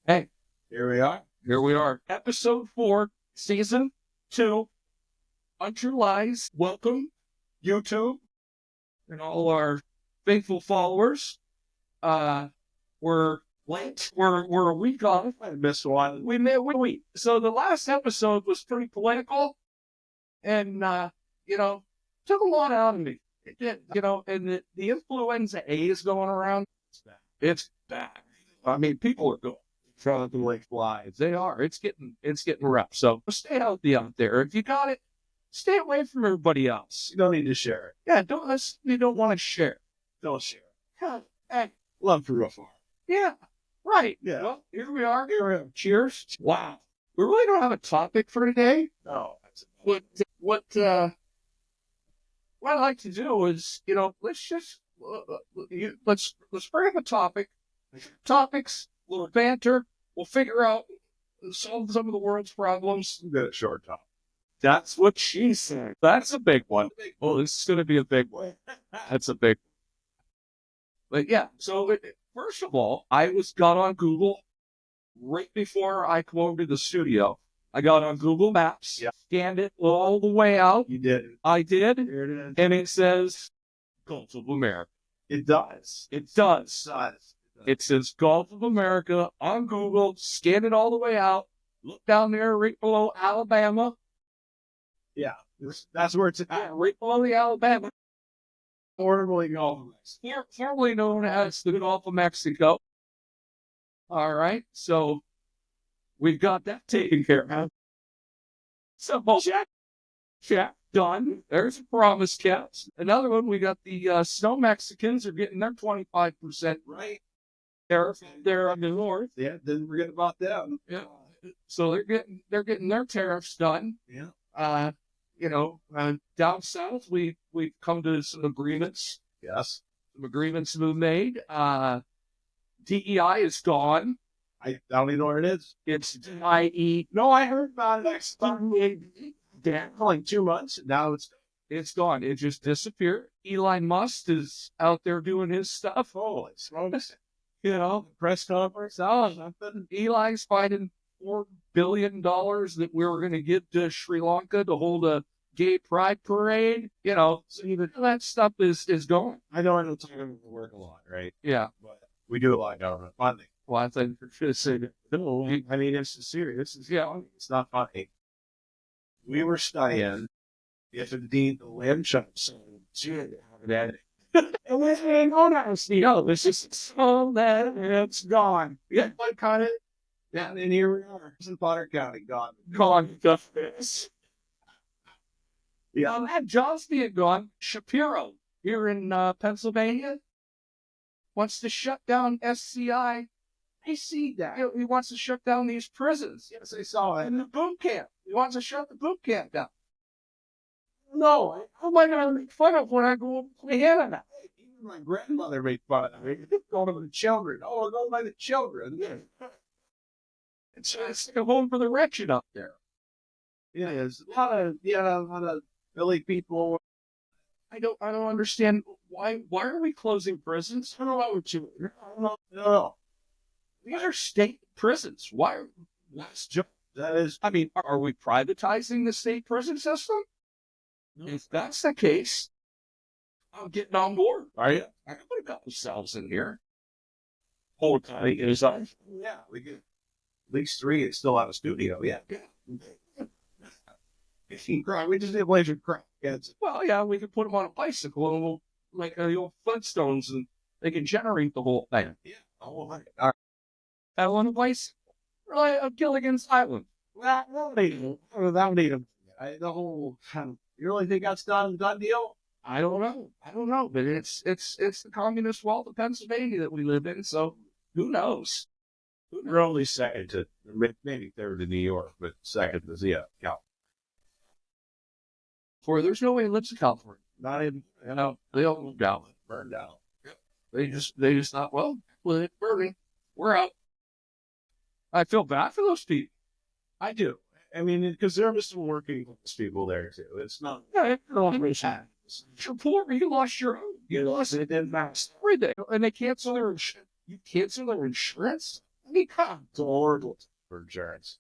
Hey, Here we are. here we are. Episode 4, Season 2, Untrue Lies. Welcome, YouTube, and all our faithful followers. We're late. We're a week off. I missed one. We made a week. So the last episode was pretty political and, took a lot out of me. It did, and the influenza A is going around. It's bad. I mean, people are going. Trying to like flies. They are. It's getting rough. So stay healthy out there. If you got it, stay away from everybody else. You don't need to share it. Yeah, you don't want to share. Don't share it. Yeah, hey, Love for afar. yeah, right. Yeah. Well, here we are. Cheers. Wow. We really don't have a topic for today. No. What I'd like to do is, let's just let's bring up a topic. Topics, little banter. We'll figure out solve some of the world's problems. Good at short talk. That's what she said. That's a big one. Oh, this is going to be a big one. That's a big one. But yeah, so first of all, got on Google right before I come over to the studio. I got on Google Maps, Yeah. scanned it all the way out. You did. I did, Here it is. and it says Gulf of America. It does. It does. It does. It says Gulf of America on Google, scan it all the way out. Look down there right below Alabama. Yeah. That's where it's Yeah, at. right below the Alabama. Formerly Gulf. Formerly known as the Gulf of Mexico. All right, so we've got that taken care of. So check, done. There's a promise kept. Another one, we got the Snow Mexicans are getting their 25% Right. tariff there on the north. Yeah. Didn't forget about them. Yeah, so they're getting their tariffs done. Yeah. Down south, we've come to some agreements. Yes. Some agreements have been made. DEI is gone. I don't even know where it is. It's DIE. No, I heard about it. Damn, Like 2 months. Now it's gone. It just disappeared. Elon Musk is out there doing his stuff. holy smokes. Press conference. Oh, Something. Eli's finding $4 billion that we were going to give to Sri Lanka to hold a gay pride parade. So even that stuff is gone. I know it's going to work a lot, right? Yeah. But we do a lot of government funding. Well, I think we should say that. No, I mean, it's serious. Yeah. It's not funny. We were studying if indeed the land jumps. And we're saying, oh, no, this is all that it's gone. Yeah, I caught it. Yeah, and here we are. It's in Potter County, gone. Gone. This. Yeah. That job's being gone. Shapiro here in Pennsylvania wants to shut down SCI. I see that. He wants to shut down these prisons. Yes, I saw it. And the boot camp. He wants to shut the boot camp down. No, how am I going to make fun of when I go to Canada? Even my grandmother made fun of me. Going to the children. Oh, go by the children. It's like a home for the wretched up there. Yeah, there's a lot of Philly people. I don't understand why are we closing prisons? I don't know what you. No, These are state prisons. Why? that is. I mean, are we privatizing the state prison system? If that's the case, I'm getting on board. Are you? I put a couple cells in here. Whole time is on. Yeah, we get at least 3. It's still out of studio. Yeah. We just did laser crap. Well, yeah, we could put them on a bicycle and we'll like the old Flintstones, and they can generate the whole thing. Yeah. Oh, all right. That on a bicycle. Really, a Gilligan's Island. That don't need them. The whole. You really think that's done deal? I don't know, but it's the communist world of Pennsylvania that we live in, so who knows? We're only second to, maybe third to New York, but second to California. For there's no way it lives in California. Not even, They all moved out. burned out. They just thought, well, with it burning, we're out. I feel bad for those people. I do. I mean, because there are some working class people there too. It's not. Yeah, you're poor. You lost your home. You lost it in mass every day, and they cancel their insurance. You cancel their insurance. It's horrible for insurance.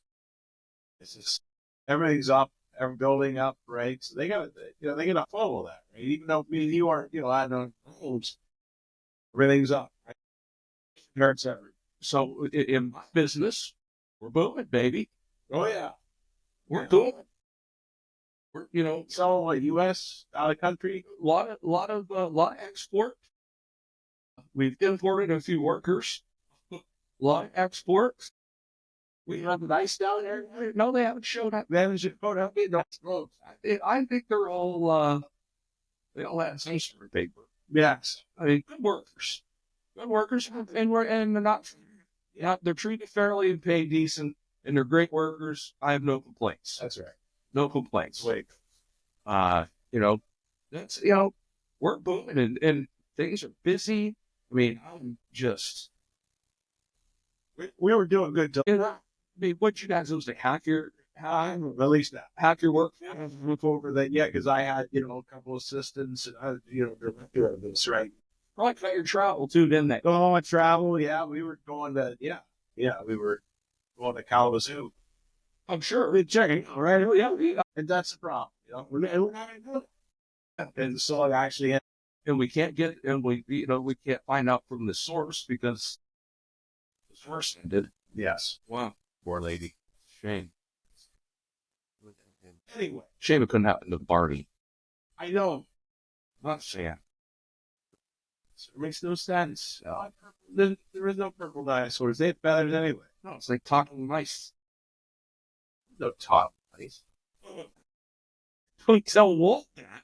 It's just everything's up, every building up, right? So they got they got to follow that, right? Even though me and you aren't, I don't know, everything's up. Right? Insurance everything. So in my business, we're booming, baby. Oh yeah, We're booming. We're, so like U.S. out of country. lot of export. We've imported a few workers. A lot of exports. We have nice down there. No, they haven't showed up. They haven't showed up. I think they're all they all have some sort of paper. Yes, I mean, good workers, and they're not. Yeah, they're treated fairly and paid decent, and they're great workers. I have no complaints. that's right. No complaints. Wait, That's we're booming and things are busy. I mean, I'm just. we were doing good till I mean, what you guys do is to hack your at least that. hack your work. Look over that, yeah, because I had a couple assistants, and director of this, right? Probably cut your travel too, didn't they? Oh, I travel, yeah. We were going to we were going to Kalamazoo. I'm sure. We're checking, right? Yeah. And that's the problem, we're not doing it. And so I actually had, And we can't get, and we can't find out from the source because the source ended. yes, Wow. poor lady. Shame. Anyway, Shame it couldn't happen to Barney. I know Not sad. it makes no sense. There is no purple dinosaurs. They have feathers anyway. No, it's like talking mice. No top mice. Don't tell Wolf that.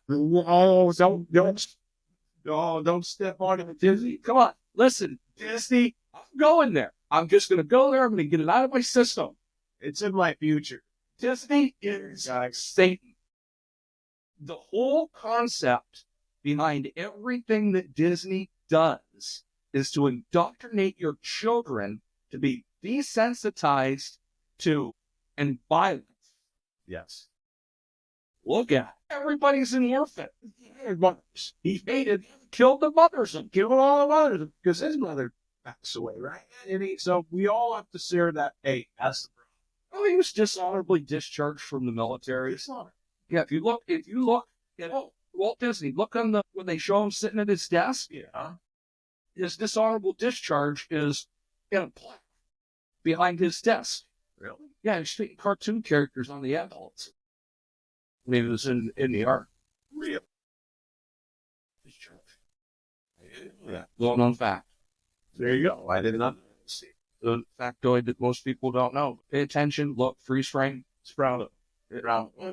Oh, don't step on it, Disney, come on. Listen, Disney, I'm going there. I'm just going to go there. I'm going to get it out of my system. It's in my future. Disney is Satan. The whole concept behind everything that Disney does is to indoctrinate your children to be desensitized to and violent. Yes. Look at it. Everybody's an orphan. He hated, killed the mothers and Kill all the mothers because his mother passed away, right? So we all have to share that. Hey, that's the problem. well, he was dishonorably discharged from the military. Dishonor. Yeah, if you look at Walt Disney, look on when they show him sitting at his desk. Yeah. His dishonorable discharge is in a plaque behind his desk. Really? Yeah, he's speaking cartoon characters on the envelopes. I mean, it was in the art. Real. Discharge. Yeah, well known fact. There you go. I did not see. The factoid that most people don't know. Pay attention, look, freeze frame, sprout. It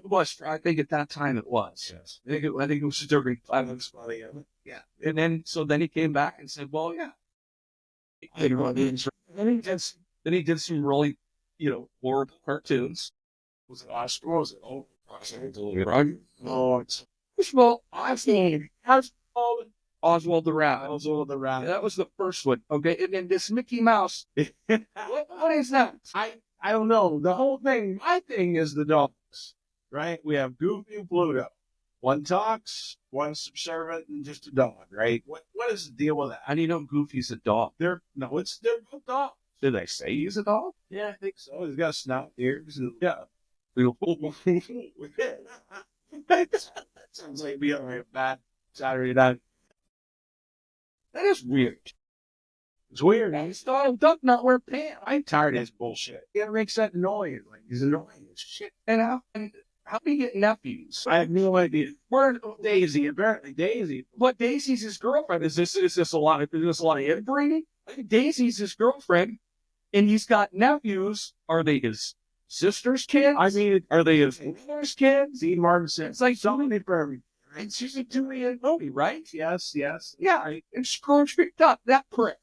was, I think at that time it was. Yes. I think it was during That's funny. yeah. And then he came back and said, well, yeah. Then he did some really, horrible cartoons. Was it Oscar? Was it? Oh, it's Well, Oswald the Rabbit. Oswald the Yeah, Rabbit. that was the first one. Okay, and then this Mickey Mouse. What is that? I don't know. The whole thing, my thing is the dogs, right? We have Goofy and Pluto. One talks, one's subservient, and just a dog, right? What is the deal with that? How do you know Goofy's a dog? They're both dogs. Did they say he's a dog? Yeah, I think so. He's got a snout, ears, and yeah. Sounds like be a bad Saturday night. That is weird. It's weird. He's Donald Duck not wear pants. I'm tired of his bullshit. It makes that noise. Like he's annoying as shit. And how do you get nephews? I have no idea. Where Daisy, apparently Daisy. But Daisy's his girlfriend. Is this a lot of inbreeding? Daisy's his girlfriend, and he's got nephews. Are they his sister's kids? I mean, are they his brother's kids? Dean Martin said It's like something for every. and she's a 2 movie, right? Yes. Yeah, and Scrooge picked up that prick.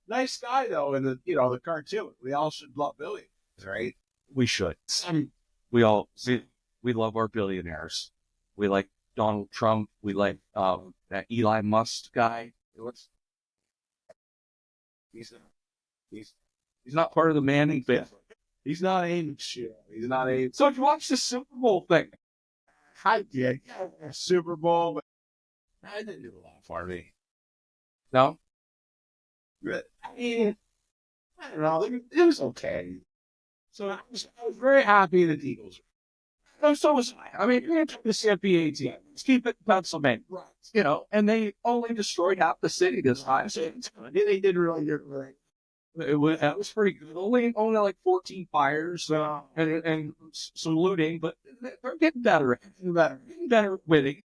Nice guy though, in the cartoon. We all should love Billy, right? We should. We love our billionaires. We like Donald Trump. We like that Eli Musk guy. He's not part of the Manning family. He's not Amy. Shit. He's not Amy. So if you watch the Super Bowl thing, Yeah, Super Bowl, but I didn't do a lot for me. no, But, I mean, I don't know. It was okay. So I was very happy that the Eagles. No, so was I. I mean, you took the CFBA team. Let's keep it Pennsylvania. Right. You know, and they only destroyed half the city this time. So They did really good. Right. it was pretty good. Only like 14 fires and some looting, but they're getting better. Getting better at winning.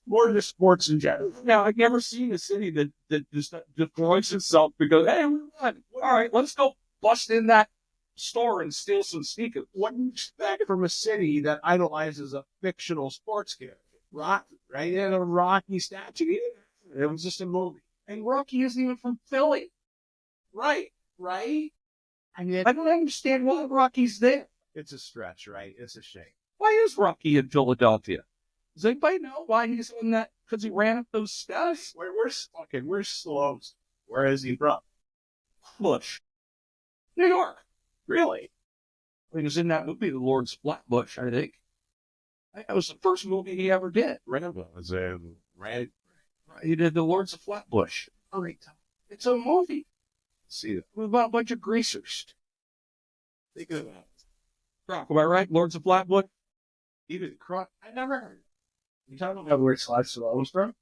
More just sports in general. Now, I've never seen a city that just destroys itself because, hey, we won. All right, let's go bust in that store and steal some sneakers. What do you expect from a city that idolizes a fictional sports character? Rocky, right? And a Rocky statue. It was just a movie. And Rocky isn't even from Philly. Right. I mean, I don't understand why Rocky's there. It's a stretch, right? It's a shame. Why is Rocky in Philadelphia? Does anybody know why he's in that? Because he ran up those steps? We're slow. Where is he from? Bush. New York. Really? He was in that movie, The Lord's Flatbush, I think. That was the first movie he ever did. Rambo was right. He did The Lords of Flatbush. All right. It's a movie See it. with about a bunch of greasers. Think of that. Am I right? Lords of Flatbush? Even Croc. I never heard. You talking about where Sly Stallone's from?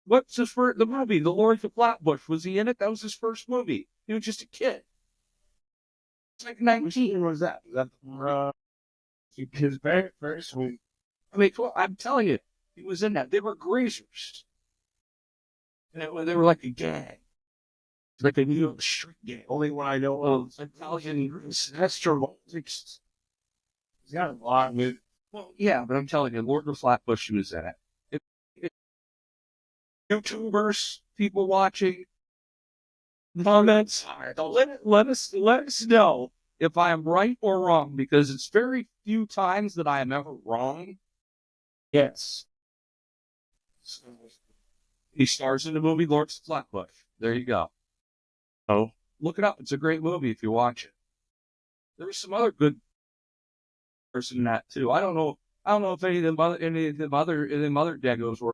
What's his first? The movie, The Lords of Flatbush. Was he in it? That was his first movie. He was just a kid. It's like 19. When was that? Was that his very first movie? I mean, well, I'm telling you, he was in that. They were greasers. And they were like a gang. It's like a New York street gang. Only one I know of. Italian. That's true. He's got a lot of movies. Well, yeah, but I'm telling you, Lord of Flatbush, he was in it. YouTubers, people watching, comments, let us know if I am right or wrong, because it's very few times that I am ever wrong. Yes. He stars in the movie Lords of Flatbush. There you go. Oh, look it up. It's a great movie if you watch it. There's some other good person in that too. I don't know if any of them other Degos were.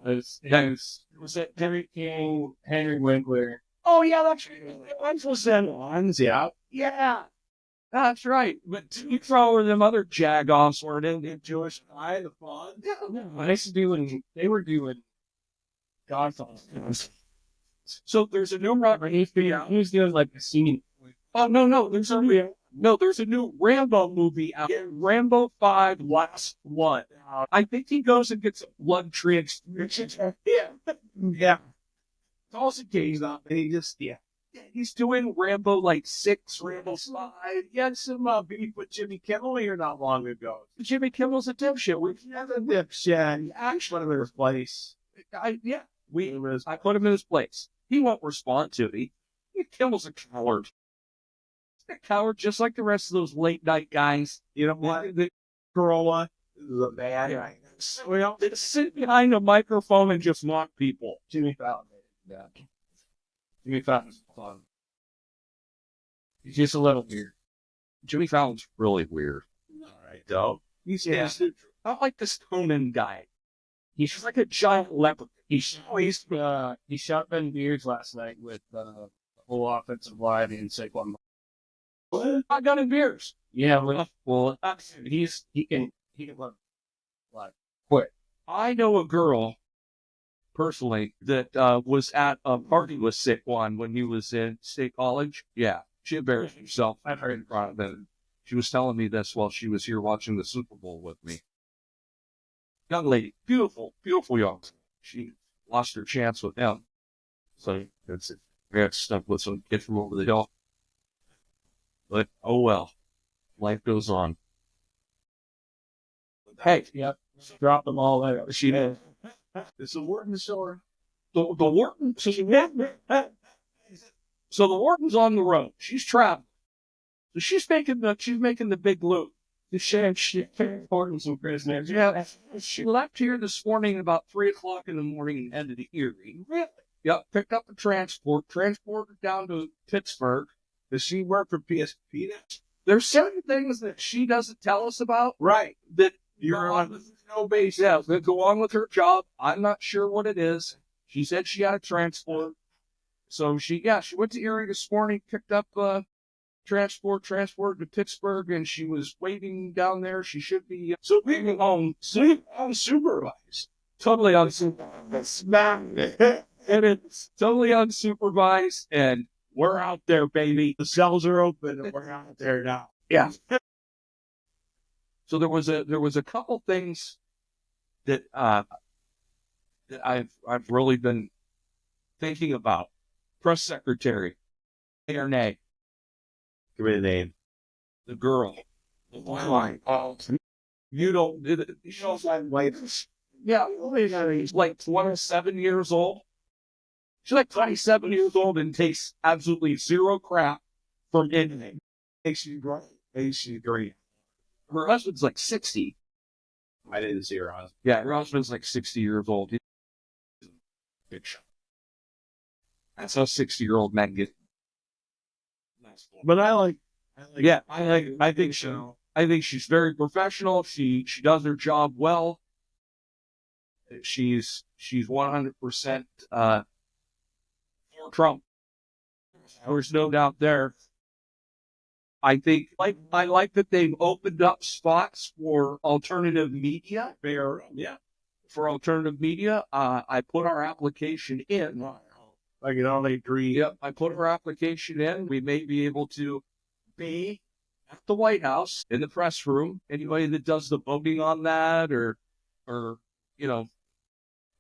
Was that Henry King, Henry Winkler? Oh yeah, that's right. Yeah. Yeah, that's right. But you throw them other jagoffs were in Jewish Eye, the Fawn. They were doing Godfather. So there's a new run. Who's doing like the scene? Oh no, there's a new Rambo movie out. Rambo 5 Last One. I think he goes and gets a blood transfusion. Yeah. Also games up, and He's doing Rambo like 6, Rambo 5. he had some beef with Jimmy Kimmel here not long ago. Jimmy Kimmel's a dipshit. He actually went to his place. I put him in his place. He won't respond to me. Kimmel's a coward. He's a coward just like the rest of those late night guys. You know what? The Corolla is a bad guy. Well, they sit behind a microphone and just mock people. Jimmy Fallon made it. Jimmy Fallon's fun. He's just a little weird. Jimmy Fallon's really weird. All right, though. He's not like this Conan guy. He's just like a giant leopard. He shot Ben Beards last night with the whole offensive line and Saquon. I got in beers. Yeah, well, he can quit. I know a girl personally that was at a party with Saquon when he was in state college. Yeah, she embarrassed herself. I've heard in front of him. She was telling me this while she was here watching the Super Bowl with me. Young lady, beautiful young. She lost her chance with him. So that's it. Got stuck with some kid from over the hill. But oh well, life goes on. Hey, Yep. Drop them all there. she did. It's a Wharton store. The Wharton. So the Wharton's on the road. She's traveling. So she's making the big loop. She Wharton some prisoners. Yeah, she left here this morning about 3:00 in the morning and headed to Erie. Really? Yep, picked up the transported down to Pittsburgh. Does she work for PSP? There's certain things that she doesn't tell us about Right. that You're on no base. yeah, that go on with her job. I'm not sure what it is. She said she had a transport. So she went to Erie this morning, picked up transport to Pittsburgh, and she was waiting down there. She should be so being home, unsupervised, totally unsupervised. And it's totally unsupervised, and we're out there, baby. The cells are open and we're out there now. Yeah. So there was a couple things that that I've really been thinking about. Press secretary, yea or nay? Give me the name. The girl. The line. You don't. Yeah, she's like 27 years old. She's like 27 years old and takes absolutely zero crap from anything. She's great. Her husband's like 60. I didn't see her husband. Yeah, her husband's like 60 years old. Big shot. That's how 60-year-old men get. But I think she's very professional. She does her job well. She's 100% for Trump. There's no doubt there. I think I like that they've opened up spots for alternative media. For alternative media, I put our application in. I can only agree. Yep, I put our application in. We may be able to be at the White House in the press room. Anybody that does the voting on that, or you know,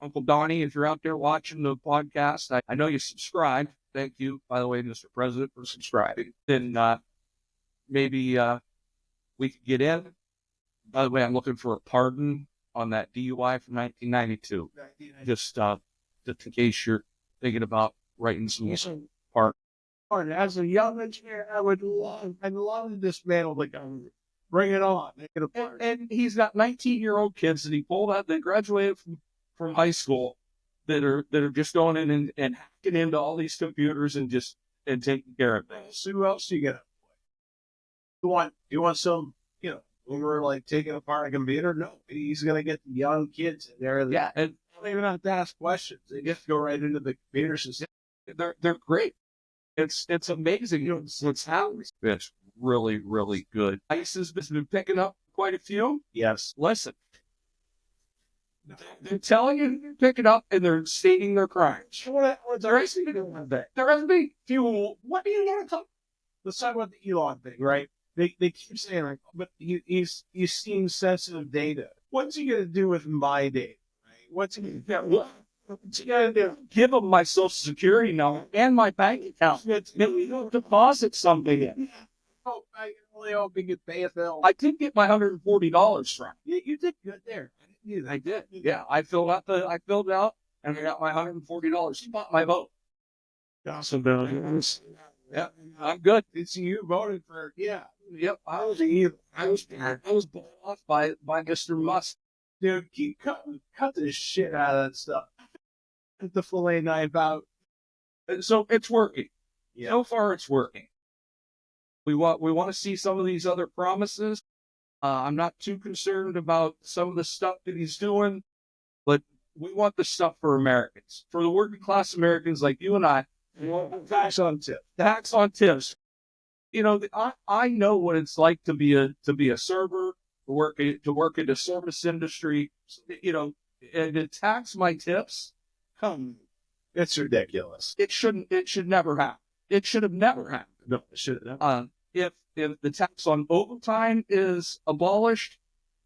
Uncle Donnie, if you're out there watching the podcast, I know you subscribe. Thank you, by the way, Mr. President, for subscribing. Then maybe we could get in. By the way, I'm looking for a pardon on that DUI from 1992. Just in case you're thinking about writing some part. As a young engineer, I'd love to dismantle the government. Bring it on. Make it apart. And he's got 19-year-old kids that he pulled out. They graduated from high school that are just going in and hacking into all these computers and taking care of things. So who else do you get? You want some, when we're like taking apart a computer? No, he's gonna get the young kids in there. Yeah, and they don't even have to ask questions. They just go right into the computer system. They're great. It's amazing. It's really, really good. ICE has been picking up quite a few. Yes. Listen, they're telling you to pick it up and they're stating their crimes. There hasn't been fuel. What are you going to talk? Let's talk about the Elon thing, right? They keep saying, like, but he's seeing sensitive data. What's he going to do with my data? Right? What's he going to do? Give him my social security number and my bank account. Maybe he'll deposit something in. Oh, I only hope he can pay a bill. I did get my $140 from. You did good there. I did. Yeah, I filled out and I got my $140. He bought my vote. Awesome. Yeah, I'm good. It's you voted for. Yeah. Yep. I was bought off by Mr. Musk. Dude, cut this shit out of that stuff. Get the filet knife out. So it's working. Yeah. So far, it's working. We want to see some of these other promises. I'm not too concerned about some of the stuff that he's doing, but we want the stuff for Americans, for the working class Americans like you and I. We want tax on tips. Tax on tips. I know what it's like to be a server, to work in the service industry. And to tax my tips. It's ridiculous. It should never happen. It should have never happened. No, it shouldn't have. If the tax on overtime is abolished,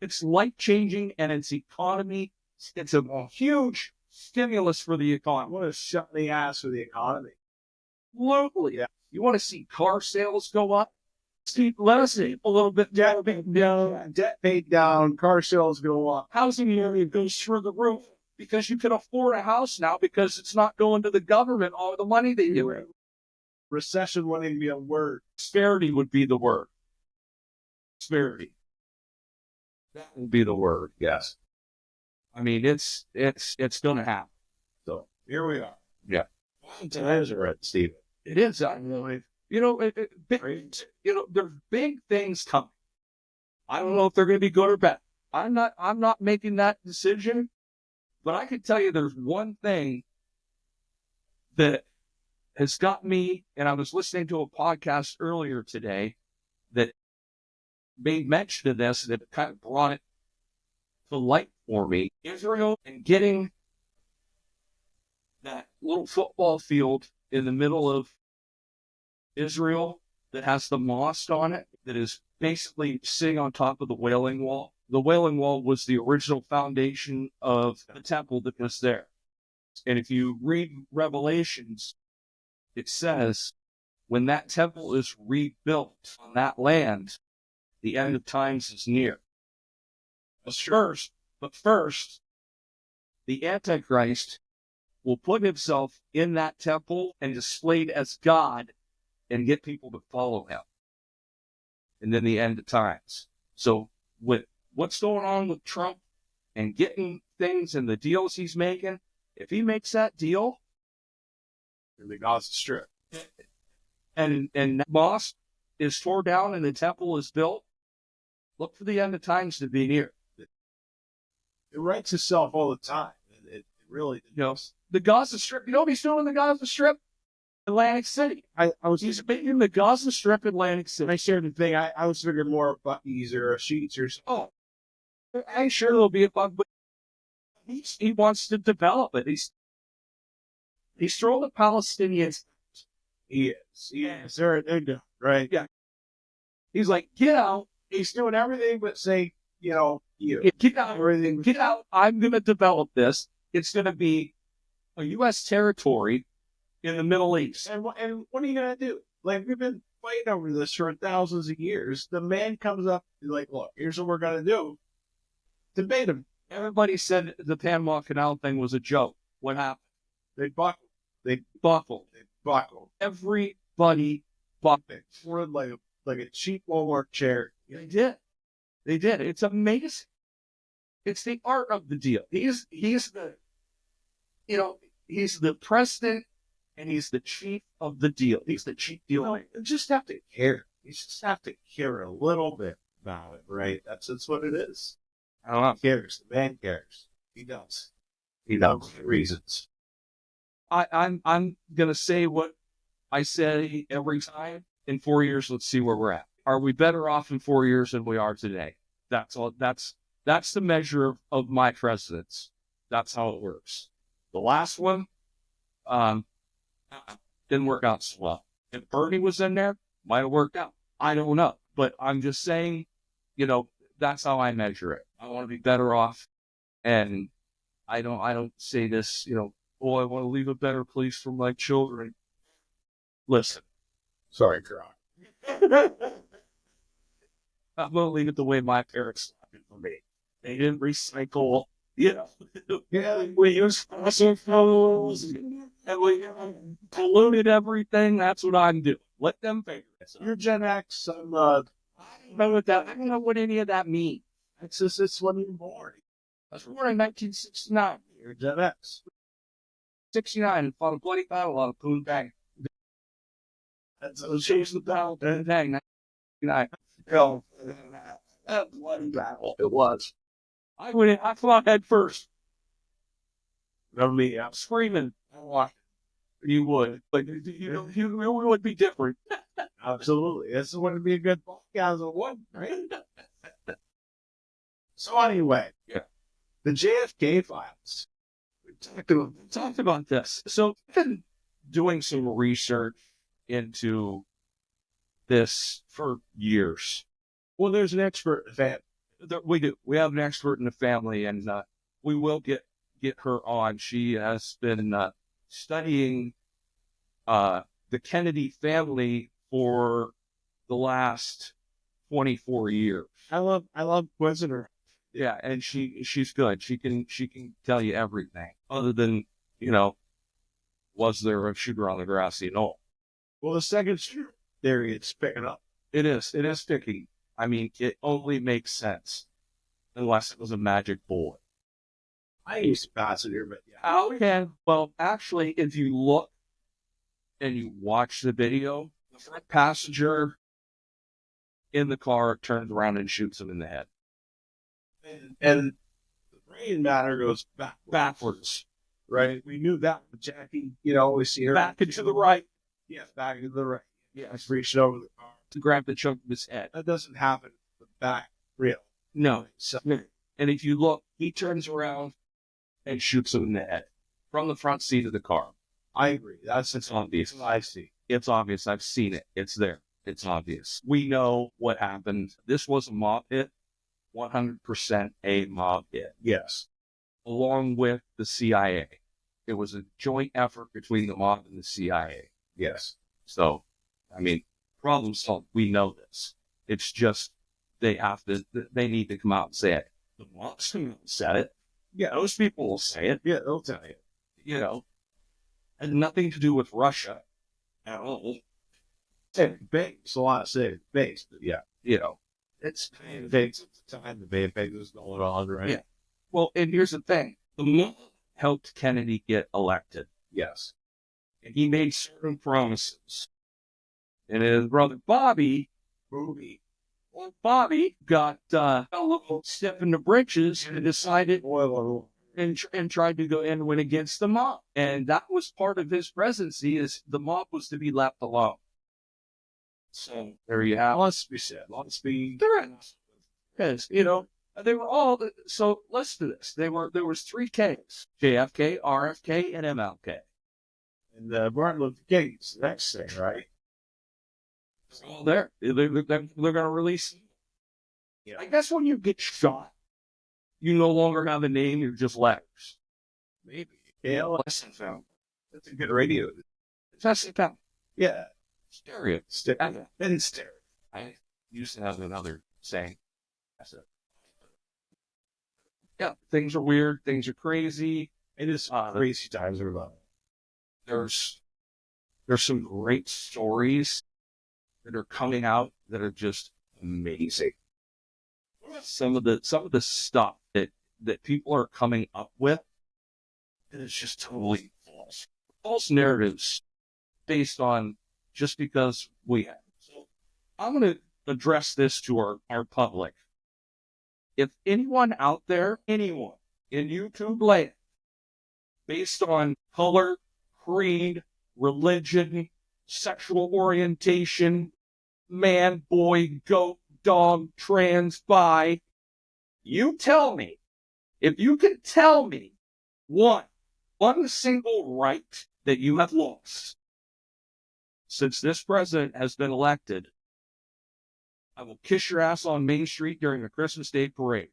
it's life-changing and it's economy. It's a huge stimulus for the economy. What a shut in the ass for the economy. Locally, yeah. You want to see car sales go up? Let us see a little bit. Debt paid down, car sales go up. Housing area goes through the roof because you can afford a house now because it's not going to the government all the money that you have. Recession wouldn't even be a word. Prosperity would be the word. Prosperity. That would be the word. Yes. I mean, it's going to happen. So here we are. Yeah. Times are at Stephen. It is. There's big things coming. I don't know if they're going to be good or bad. I'm not making that decision, but I can tell you there's one thing that has got me, and I was listening to a podcast earlier today that made mention of this, and it kind of brought it to light for me. Israel and getting that little football field in the middle of Israel that has the mosque on it, that is basically sitting on top of the Wailing Wall. The Wailing Wall was the original foundation of the temple that was there. And if you read Revelations, it says when that temple is rebuilt on that land, the end of times is near. But first, the Antichrist will put himself in that temple and displayed as God and get people to follow him. And then the end of times. So with what's going on with Trump and getting things and the deals he's making, if he makes that deal, the Gaza Strip, and that mosque is torn down and the temple is built, look for the end of times to be near. It writes itself all the time. It really, the Gaza Strip. You know what he's doing in the Gaza Strip? Atlantic City. He's in the Gaza Strip, Atlantic City. I shared the thing. I was figuring more of Buc-ee's or a Sheetz or something. Oh, I'm sure there'll be a bug, but he wants to develop it. He's throwing the Palestinians. He is. They're done, right? Yeah. He's like, get out. He's doing everything but say, you. Get out. Everything. Get out. I'm going to develop this. It's going to be a U.S. territory in the Middle East. And what are you going to do? Like, we've been fighting over this for thousands of years. The man comes up, he's like, look, here's what we're going to do. Debate him. Everybody said the Panama Canal thing was a joke. What happened? They buckled. They buckled. Everybody buckled. We're like a cheap Walmart chair. They did. It's amazing. It's the art of the deal. He's the president and he's the chief of the deal. He's the chief deal. You just have to care. You just have to care a little bit about it, right? That's what it is. I don't know. He cares. The man cares. He does. He does for reasons. I'm gonna say what I say every time. In 4 years, let's see where we're at. Are we better off in 4 years than we are today? That's all. That's the measure of my presidents. That's how it works. The last one, didn't work out so well. If Bernie was in there, might have worked out. I don't know, but I'm just saying, that's how I measure it. I want to be better off, and I don't say this, I want to leave a better place for my children. Listen. Sorry, Croc. I'm going to leave it the way my parents left it for me. They didn't recycle, Yeah, we use fossil fuels and we polluted everything. That's what I'm doing. Let them figure it out. You're Gen X. I don't know what any of that means. It's when you're born. I was born in 1969. You're Gen X. 69 and fought a bloody battle on Poon Bang. That's Changed the battle. Bang. 1969. Hell, that bloody battle. It was. I fought head first. Not me. I'm screaming. I watched it. You would. But you would be different. Absolutely. This would be a good podcast of one, right? So anyway, yeah, the JFK files. We talked about this. So I've been doing some research into this for years. Well, there's an expert in the family. We do. We have an expert in the family, and we will get her on. She has been studying the Kennedy family for the last 24 years. I love Quizzer. Yeah, and she's good. She can tell you everything other than, was there a shooter on the grassy knoll? Well, the second theory, it's picking up. It is picking. I mean, it only makes sense unless it was a magic bullet. I used to pass it here, but yeah. Oh, yeah. Well, actually, if you look and you watch the video, the front passenger in the car turns around and shoots him in the head. And the brain matter goes backwards. Right? We knew that with Jackie. We see her back and to the right. Yeah, back to the right. Yeah, Just reached over the car. to grab the chunk of his head. That doesn't happen in the back real. No. So And if you look, he turns around and shoots him in the head from the front seat of the car. I agree. It's obvious. I see. It's obvious. I've seen it. It's there. It's obvious. We know what happened. This was a mob hit, 100% a mob hit, Yes. along with the CIA. It was a joint effort between the mob and the CIA. Yes. So, I mean, problem solved. We know this. It's just they need to come out and say it. The mob said it. Yeah. Those people will say it. Yeah, they'll tell you. You know, had nothing to do with Russia at all. Base. A lot of say base, but yeah. You know, it's Base at the time the Bay was going on, right? Yeah. Well, and here's the thing: the mob helped Kennedy get elected, Yes. and he made certain promises. And his brother Bobby, got a little step in the britches and decided and tried to go and win against the mob. And that was part of his presidency: is the mob was to be left alone. So there you have. Let's be said. Let's be. Because, you know, they were all, so listen to this. There was 3 Ks: JFK, RFK, and MLK. And Martin Luther King's the next thing, right? It's all there. They're going to release. Yeah. I guess when you get shot, you no longer have a name, you're just letters. Maybe. Yeah, Listen, fam. that's a good radio. That's it, fam. Yeah. Stereo. And it's stereo. I used to have another saying. That's it. Yeah, things are weird. Things are crazy. It is crazy times are about. There's some great stories that are coming out that are just amazing. Some of the stuff that people are coming up with is just totally false. False narratives based on just because we have. So I'm going to address this to our public. If anyone out there, anyone in YouTube land, based on color, creed, religion, sexual orientation, man, boy, goat, dog, trans, bi, you tell me, if you can tell me one single right that you have lost since this president has been elected, I will kiss your ass on Main Street during the Christmas Day parade,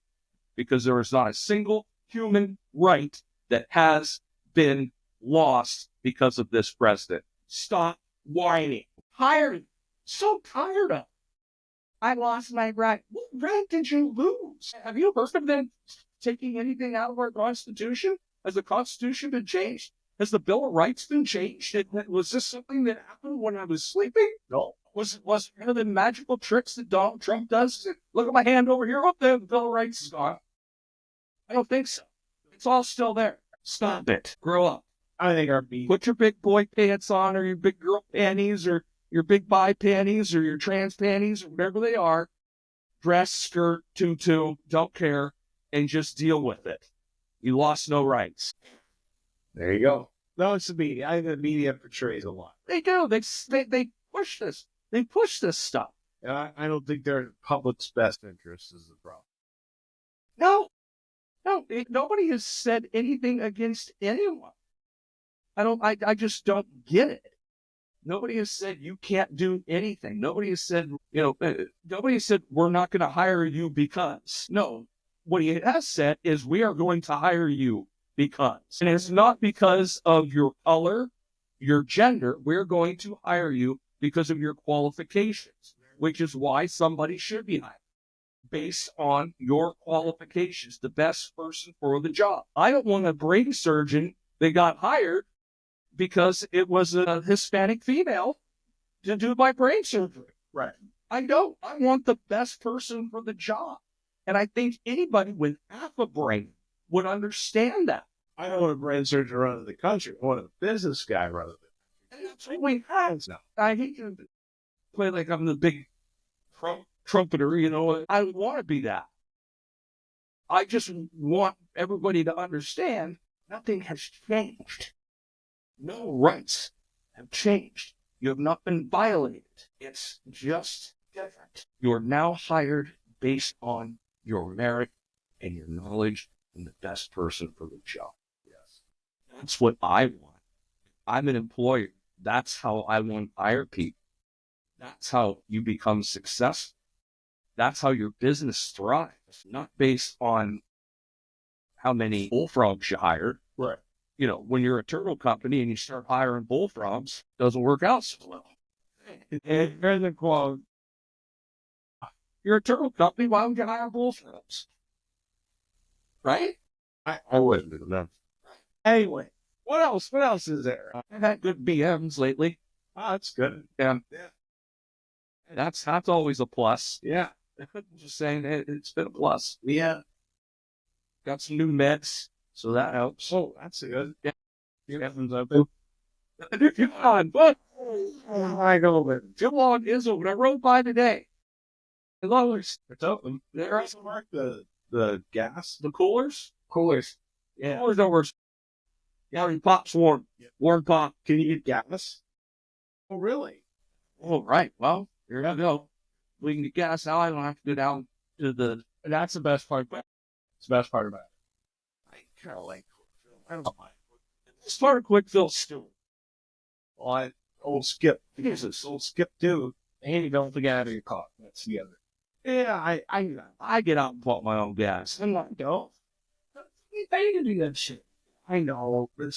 because there is not a single human right that has been lost because of this president. Stop whining. Tired. So tired of. I lost my right. What right did you lose? Have you heard of them taking anything out of our Constitution? Has the Constitution been changed? Has the Bill of Rights been changed? Was this something that happened when I was sleeping? No. Was it one of the magical tricks that Donald Trump does? Look at my hand over here. Up there, the Bill of Rights is gone. I don't think so. It's all still there. Stop it. Grow up. I think our beat. Put your big boy pants on, or your big girl panties, or your big bi panties, or your trans panties, or whatever they are. Dress, skirt, tutu, don't care, and just deal with it. You lost no rights. There you go. No, it's the media. I think the media portrays a lot. They do. They push this. They push this stuff. And I don't think they're in public's best interest is the problem. No. Nobody has said anything against anyone. I just don't get it. Nobody has said you can't do anything. Nobody has said, nobody has said we're not going to hire you because. No, what he has said is we are going to hire you because. And it's not because of your color, your gender. We're going to hire you because of your qualifications, which is why somebody should be hired based on your qualifications, the best person for the job. I don't want a brain surgeon that got hired because it was a Hispanic female to do my brain surgery. Right. I don't. I want the best person for the job. And I think anybody with half a brain would understand that. I don't want a brain surgeon running the country. I want a business guy running the And that's what we have. now. I hate to play like I'm the big trumpeter, I want to be that. I just want everybody to understand nothing has changed. No rights have changed. You have not been violated. It's just different. You're now hired based on your merit and your knowledge and the best person for the job. Yes. That's what I want. I'm an employer. That's how I want to hire people. That's how you become successful. That's how your business thrives, not based on how many bullfrogs you hire. Right. You know, when you're a turtle company and you start hiring bullfrogs, it doesn't work out so well. And here's the quote. You're a turtle company, why would you hire bullfrogs? Right? I wouldn't do that. Anyway, What else? What else is there? I've had good BMs lately. Oh, that's good. And Yeah. that's always a plus. Yeah. Just saying it's been a plus. Yeah. Got some new meds, so that helps. Oh, that's good. Yeah. Heaven's open. Come on, but I go with it. Come on, is open. I rode by today. The lowers, It's open. there are Also mark the gas. the coolers. Coolers. Coolers over. Yeah, he pops warm. Yeah. Warm pop. Can you get gas? Oh, really? All right. Well, here I go. We can get gas now. I don't have to go down to the. And that's the best part. It's the best part about it. I kind of like. I don't mind. Start a quick fill stew. Well, old Skip. Jesus. Old Skip too. And you don't forget out of your car. That's the other. Yeah, I get out and pump my own gas. And I don't. You pay to do that shit. I know. The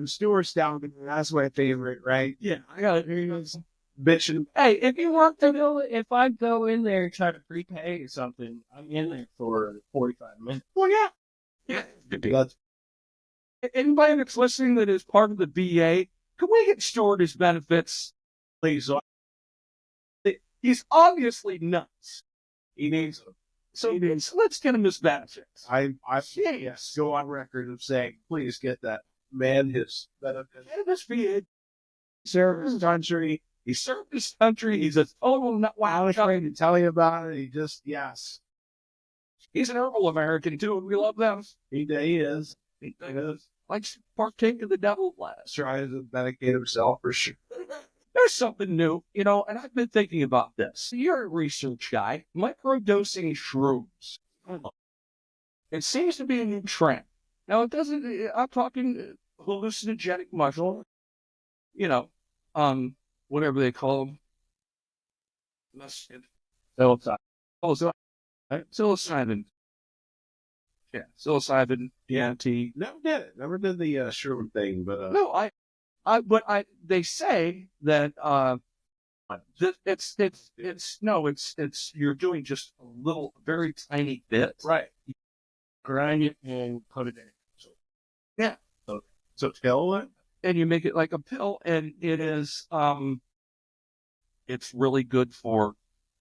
Stewart's down there. That's my favorite, right? Yeah, I got it. Bitching. Hey, if you want to go, If I go in there and try to prepay or something, I'm in there for 45 minutes. well, yeah. That's Anybody that's listening that is part of the BA, can we get Stuart his benefits? please. He's obviously nuts. He needs them. So let's get him his benefits. I Yes. go on record of saying, please get that man his benefits. Get him his BA. Serve his country. He served his country. He's a total nut. I Wow. was trying to tell you about it. He just, yes, He's an herbal American too, and we love them. he is. He likes to partake of the devil blast. Trying to medicate himself for sure. There's something new, you know, and I've been thinking about this. You're a research guy. Microdosing shrooms. It seems to be a new trend. Now, it doesn't, I'm talking hallucinogenic mushroom, you know, whatever they call them. Psilocybin. Yeah, psilocybin, DMT. Never did it. Never did the shroom thing, but No, they say that it's you're doing just a little, very tiny bit. right. Grind it and put it in. So tell it. And you make it like a pill, and it is it's really good for,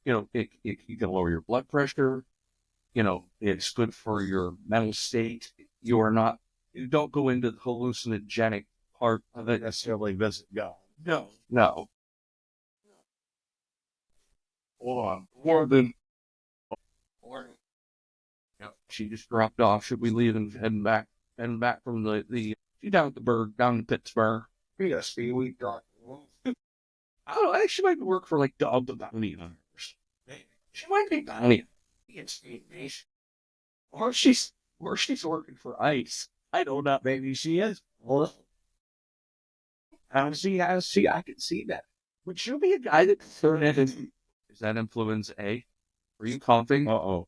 you know, you can lower your blood pressure. You know, it's good for your mental state. You don't go into the hallucinogenic part of it. Necessarily visit God. No. Hold on. More than. Yeah, she just dropped off. Should we leave and heading back from the she down at the Berg, down in Pittsburgh. Yes, we got. I don't know. I think she might work for like Dog the Bounty Hunters. She might be bounty. Or she's working for ICE. I don't know. Maybe she is. Well, I can see that. Would you be a guy that is that influenza A? Are you coughing? Oh.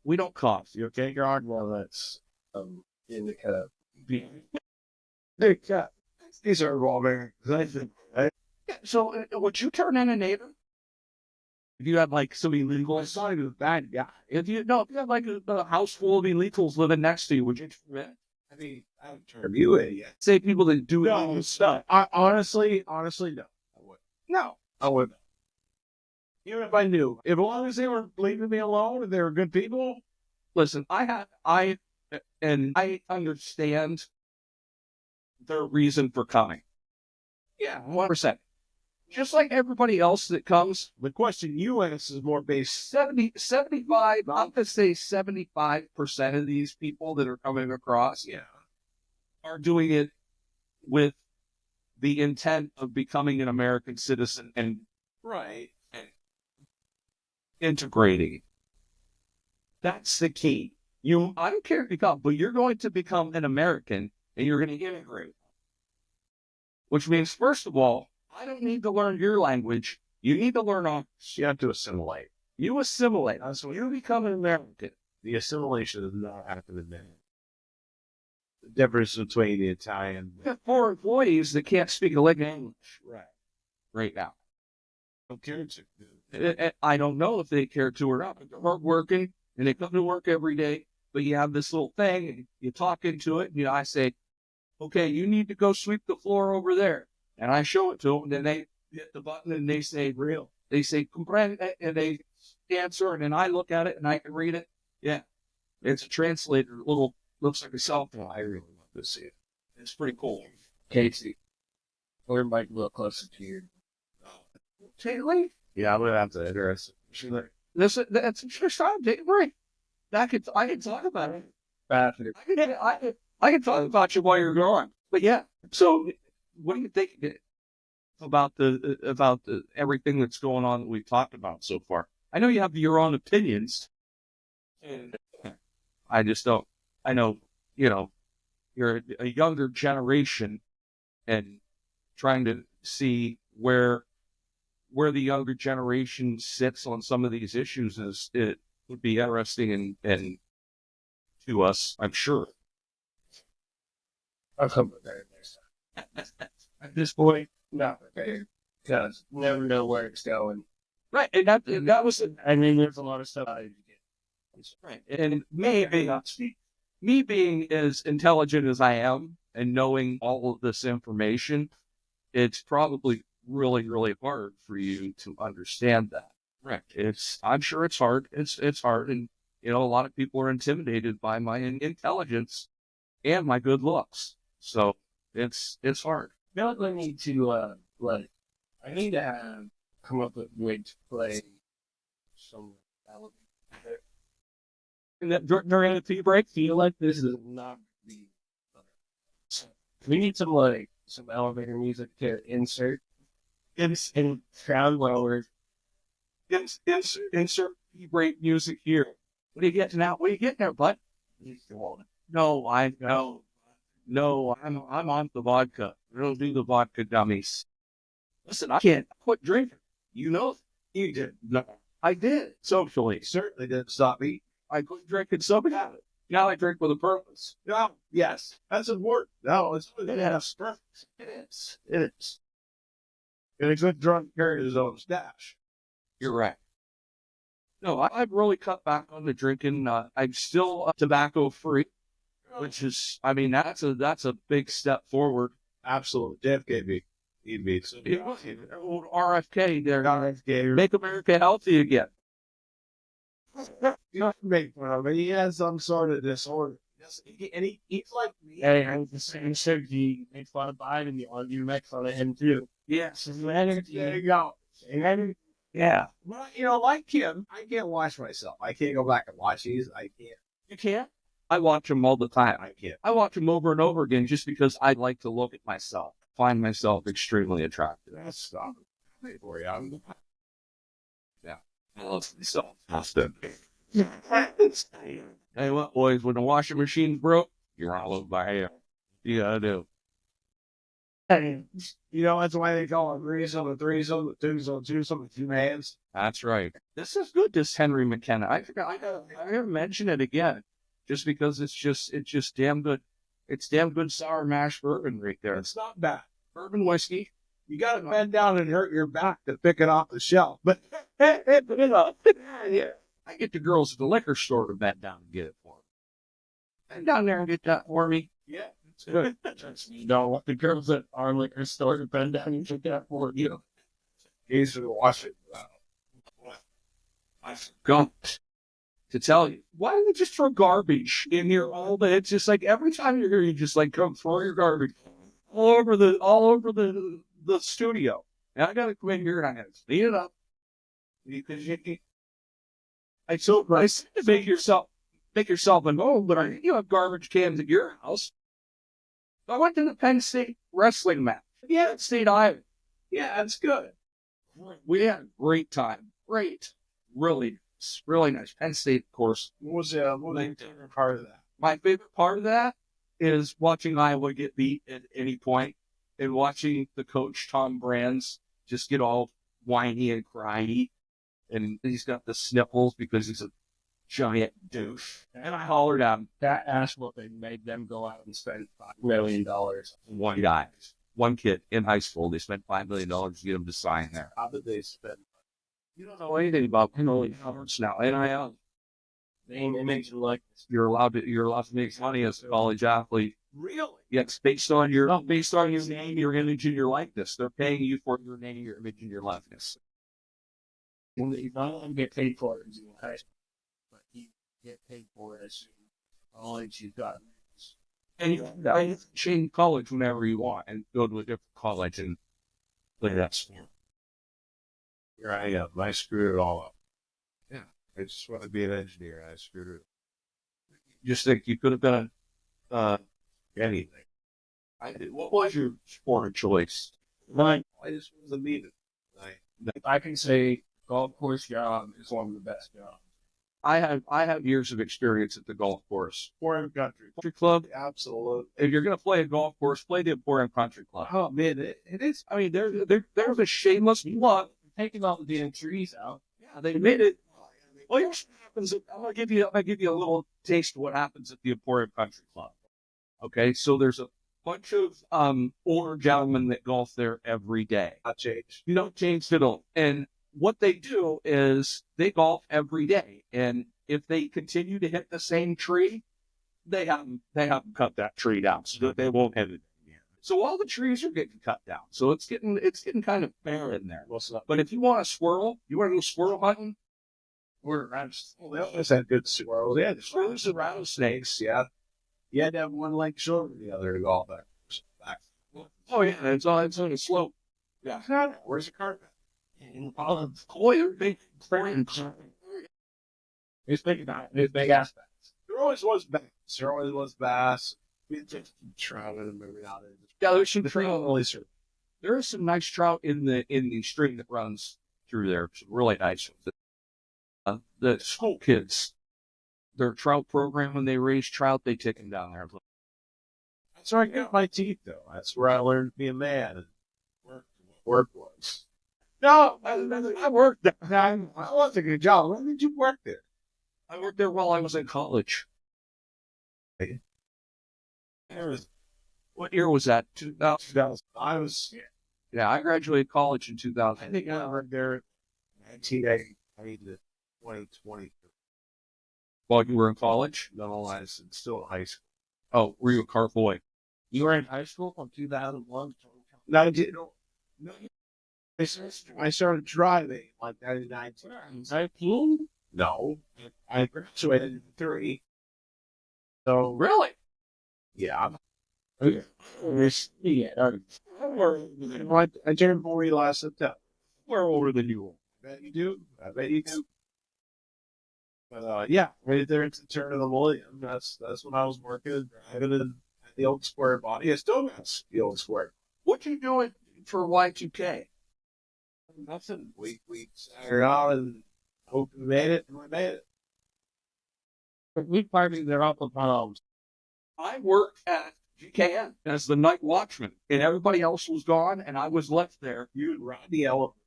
We don't cough. You okay, God? Well, that's in the kind of. These are raw berries. Yeah, so would you turn in a neighbor? If you had like some illegals? It's not even bad guy. If you had like a house full of illegals living next to you, would you turn in? I mean, I haven't turned you in yet. Say people that do No, illegal stuff. I honestly, no. I would. No. I wouldn't. Even if I knew, as long as they were leaving me alone and they were good people. Listen, I understand their reason for coming. Yeah, 100%. Just like everybody else that comes, The question you ask is more based. 75, I'm going to say 75% of these people that are coming across Yeah. are doing it with the intent of becoming an American citizen and Right. integrating. That's the key. I don't care if you come, but you're going to become an American and you're going to integrate. Which means, first of all, I don't need to learn your language. You need to learn ours. You have to assimilate. You assimilate. So you become an American. The assimilation is not happening then. The difference between the Italian. We have 4 employees that can't speak a lick of English right now. Don't care to. I don't know if they care to or not, but they're hardworking and they come to work every day. But you have this little thing and you talk into it. You know, I say, okay, you need to go sweep the floor over there. And I show it to them. And then they hit the button and they say, real. They say, comprende, and they answer. And then I look at it and I can read it. Yeah. It's a translator. Looks like a cell phone. I really want to see it. It's pretty cool. Casey, or might a little closer to you. Taylor? Yeah, I'm going to have to address it. That's the first time, right? I can talk about it. Bastard. I can talk about you while you're gone. But yeah. So, what do you think about the everything that's going on that we've talked about so far? I know you have your own opinions, and I just don't. I know, you're a younger generation, and trying to see where the younger generation sits on some of these issues it would be interesting and to us, I'm sure. I'll come with that next time. At this point, not prepared. Because never know where it's going. Right, and that was I mean, there's a lot of stuff I get. right. And me being as intelligent as I am and knowing all of this information, it's probably really, really hard for you to understand that. Right. I'm sure it's hard. It's hard. And, a lot of people are intimidated by my intelligence and my good looks. So it's hard. I feel like I need to, I need to come up with a way to play some element. And that during the tea break, Feel like this is not the. We need some elevator music to insert in crowd lower. insert tea break music here. What are you getting out? What are you getting there, bud? No, I'm on the vodka. I don't do the vodka dummies. Listen, I can't quit drinking. You know, You did. no, I did socially. Certainly didn't stop me. I quit drinking so bad. Now I drink with a purpose. No, yes, that's important. No, it's It is. It is. It is. and a good drunk carries his own stash. You're right. No, I've really cut back on the drinking. I'm still tobacco free, which is, I mean, that's a big step forward. Absolutely, JFK he'd be. Old RFK there. RFK. Make America healthy again. Not make fun of it. He has some sort of disorder. And he's like me. Hey, I'm the same shit. You make fun of Biden, you make fun of him too. Yes. There you go. And Yeah. well, like him, I can't watch myself. I can't go back and watch these. I can't. You can't? I watch them all the time. I can't. I watch them over and over again just because I like to look at myself, find myself extremely attractive. That's stop it. For you. Yeah. I love myself. Hey, what, boys, when the washing machine broke, you're all over by here. You gotta do. That's why they call it threesome, a twosome, with 2 hands. That's right. This is good, this Henry McKenna. I forgot, I gotta mention it again. Just because it's just damn good. It's damn good sour mash bourbon right there. It's not bad. Bourbon whiskey. You got to bend down and hurt your back to pick it off the shelf. But Yeah. I get the girls at the liquor store to bend down and get it for me. Bend down there and get that for me. yeah, It's good. You don't want the girls at our liquor store to bend down and take that for you. he's to wash it. I forgot to tell you. Why do they just throw garbage in here all day? It's just like every time you're here, you just like come throw your garbage all over the studio. And I gotta come in here and I gotta clean it up. Because it's so nice to make yourself at home, but you have garbage cans at your house. I went to the Penn State wrestling match. Yeah, State Iowa. Yeah, that's good. We had a great time. Great. Really, really nice. Penn State, of course. What was your favorite part of that? My favorite part of that is watching Iowa get beat at any point and watching the coach, Tom Brands, just get all whiny and cryy. And he's got the sniffles because he's a giant douche. And I hollered at him. That ass whooping made them go out and spend $5 million. One guy, one kid in high school, they spent $5 million to get him to sign there. How did they spend? You don't know anything about penalty coverage now. NIL. Name, image, and likeness. You're allowed to make money as a college athlete. Really? Yes, based on your name, your image, and your likeness. They're paying you for your name, your image, and your likeness. And you not only get paid for it as in high school, but you get paid for it as in college. You've got And you can change college whenever you want and go to a different college and play that sport. Here I am. I screwed it all up. Yeah. I just want to be an engineer. And I screwed it up. Just think you could have been Anything. what was your sport of choice? mine. I just wasn't needed. I can say golf course job is one of the best jobs. I have years of experience at the golf course. Foreign country. Country club. Absolutely. If you're gonna play a golf course, play the Emporium Country Club. Oh man, it is. I mean, they're a shameless plug. Taking all the damn trees out. Yeah, they made it. Well, here's what happens. I'm gonna give you a little taste of what happens at the Emporium Country Club. Okay, so there's a bunch of older gentlemen that golf there every day. Not changed. You don't change at all. And what they do is they golf every day. And if they continue to hit the same tree, they haven't cut that tree down so that they won't hit it again. So all the trees are getting cut down. So it's getting kind of barren there. What's up? But if you want a squirrel, you want to go squirrel hunting, We're rattlesnakes. Well, they always had good squirrels. They had squirrels and rattlesnakes. Yeah. You had to have one leg shorter than the other to golf back. Oh yeah, it's on a slope. Yeah. Where's the carpet? In Holland, Boy, big friends. it's big about it. It's big aspects. There always was bass. There always was bass. We just trout and moving out. Yeah, there's some The trout. only sir. There is some nice trout in the stream that runs through there. Some really nice ones. The school kids, their trout program, when they raise trout, they take them down there. That's where I got my teeth, though. That's where I learned to be a man and work was. No, I worked there. I wasn't a good job. When did you work there? I worked there while I was in college. What year was that? 2000. I was, Yeah, I graduated college in I 2000. think I worked there in 1980 to 2020. While you were in college? No, I was still in high school. Oh, were you a car boy? You were in high school from 2001 to 2020. No, I didn't. No, I started driving like 19. 19? No, I graduated in 3. So, Really? yeah. Yeah. I turned 40 last September. We're older than you. I bet you do. I bet you do. But yeah, right there at the turn of the millennium. That's when I was working, driving in the old square body. I still got the old square. What you doing for Y2K? Nothing. We sat around and hoped we made it, and we made it. We party there off of homes. I worked at GKN as the night watchman, and everybody else was gone, and I was left there. You and Rodney Elephant.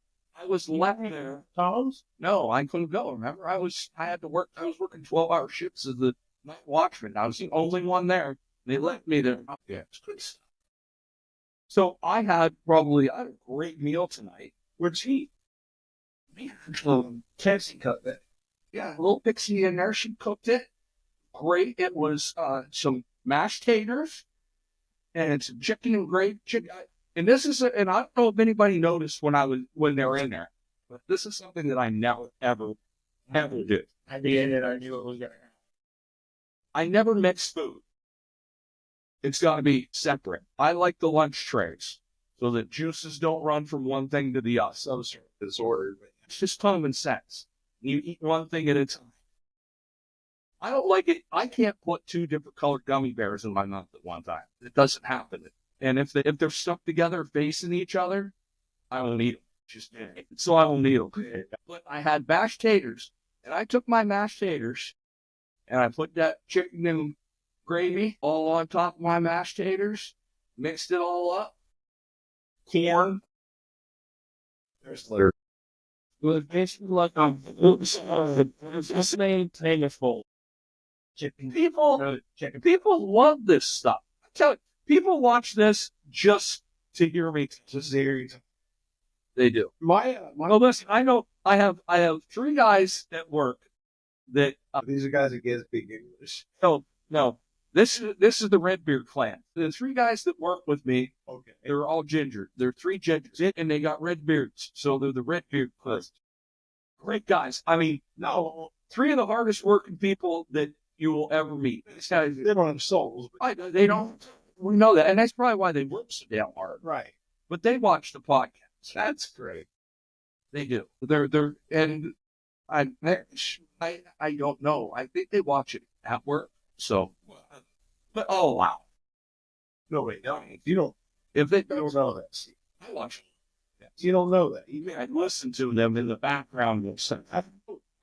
I was left there. Tom's? No, I couldn't go. Remember, I had to work. I was working 12-hour shifts as the night watchman. I was the only one there. They left me there. Yeah. It's good stuff. So I had a great meal tonight. Where'd she? Man, Cassie cut that. yeah, a little Pixie in there. She cooked it. Great. It was some mashed taters and some chicken and gravy. And this is, and I don't know if anybody noticed when they were in there, but this is something that I never, ever did. At the end, I knew it was going to happen. I never mix food. It's got to be separate. I like the lunch trays so that juices don't run from one thing to the other. Some sort of disorder. But It's just common sense. You eat one thing at a time. I don't like it. I can't put 2 different colored gummy bears in my mouth at one time. It doesn't happen. And if they're stuck together facing each other, I won't eat them. So I won't eat them. But I had mashed taters, and I took my mashed taters, and I put that chicken and gravy all on top of my mashed taters, mixed it all up, corn. There's litter. It was basically like just made flavorful. Chicken. People love this stuff. I tell you, people watch this just to hear me. Just there. They do. My Well, listen, I know I have 3 guys at work that these are guys that get speak English. no. This is the Redbeard clan. The 3 guys that work with me, Okay. they're all ginger. They're 3 gingers, and they got red beards, so they're the Redbeard clan. Great guys. I mean, no, 3 of the hardest working people that you will ever meet. These guys, They don't have souls. they don't. We know that, and that's probably why they work so damn hard. Right. But they watch the podcast. That's great. They do. They're and I don't know. I think they watch it at work. So, but oh wow, No, wait, no. You don't know that. I watch it. You don't know that. I listen to them in the background.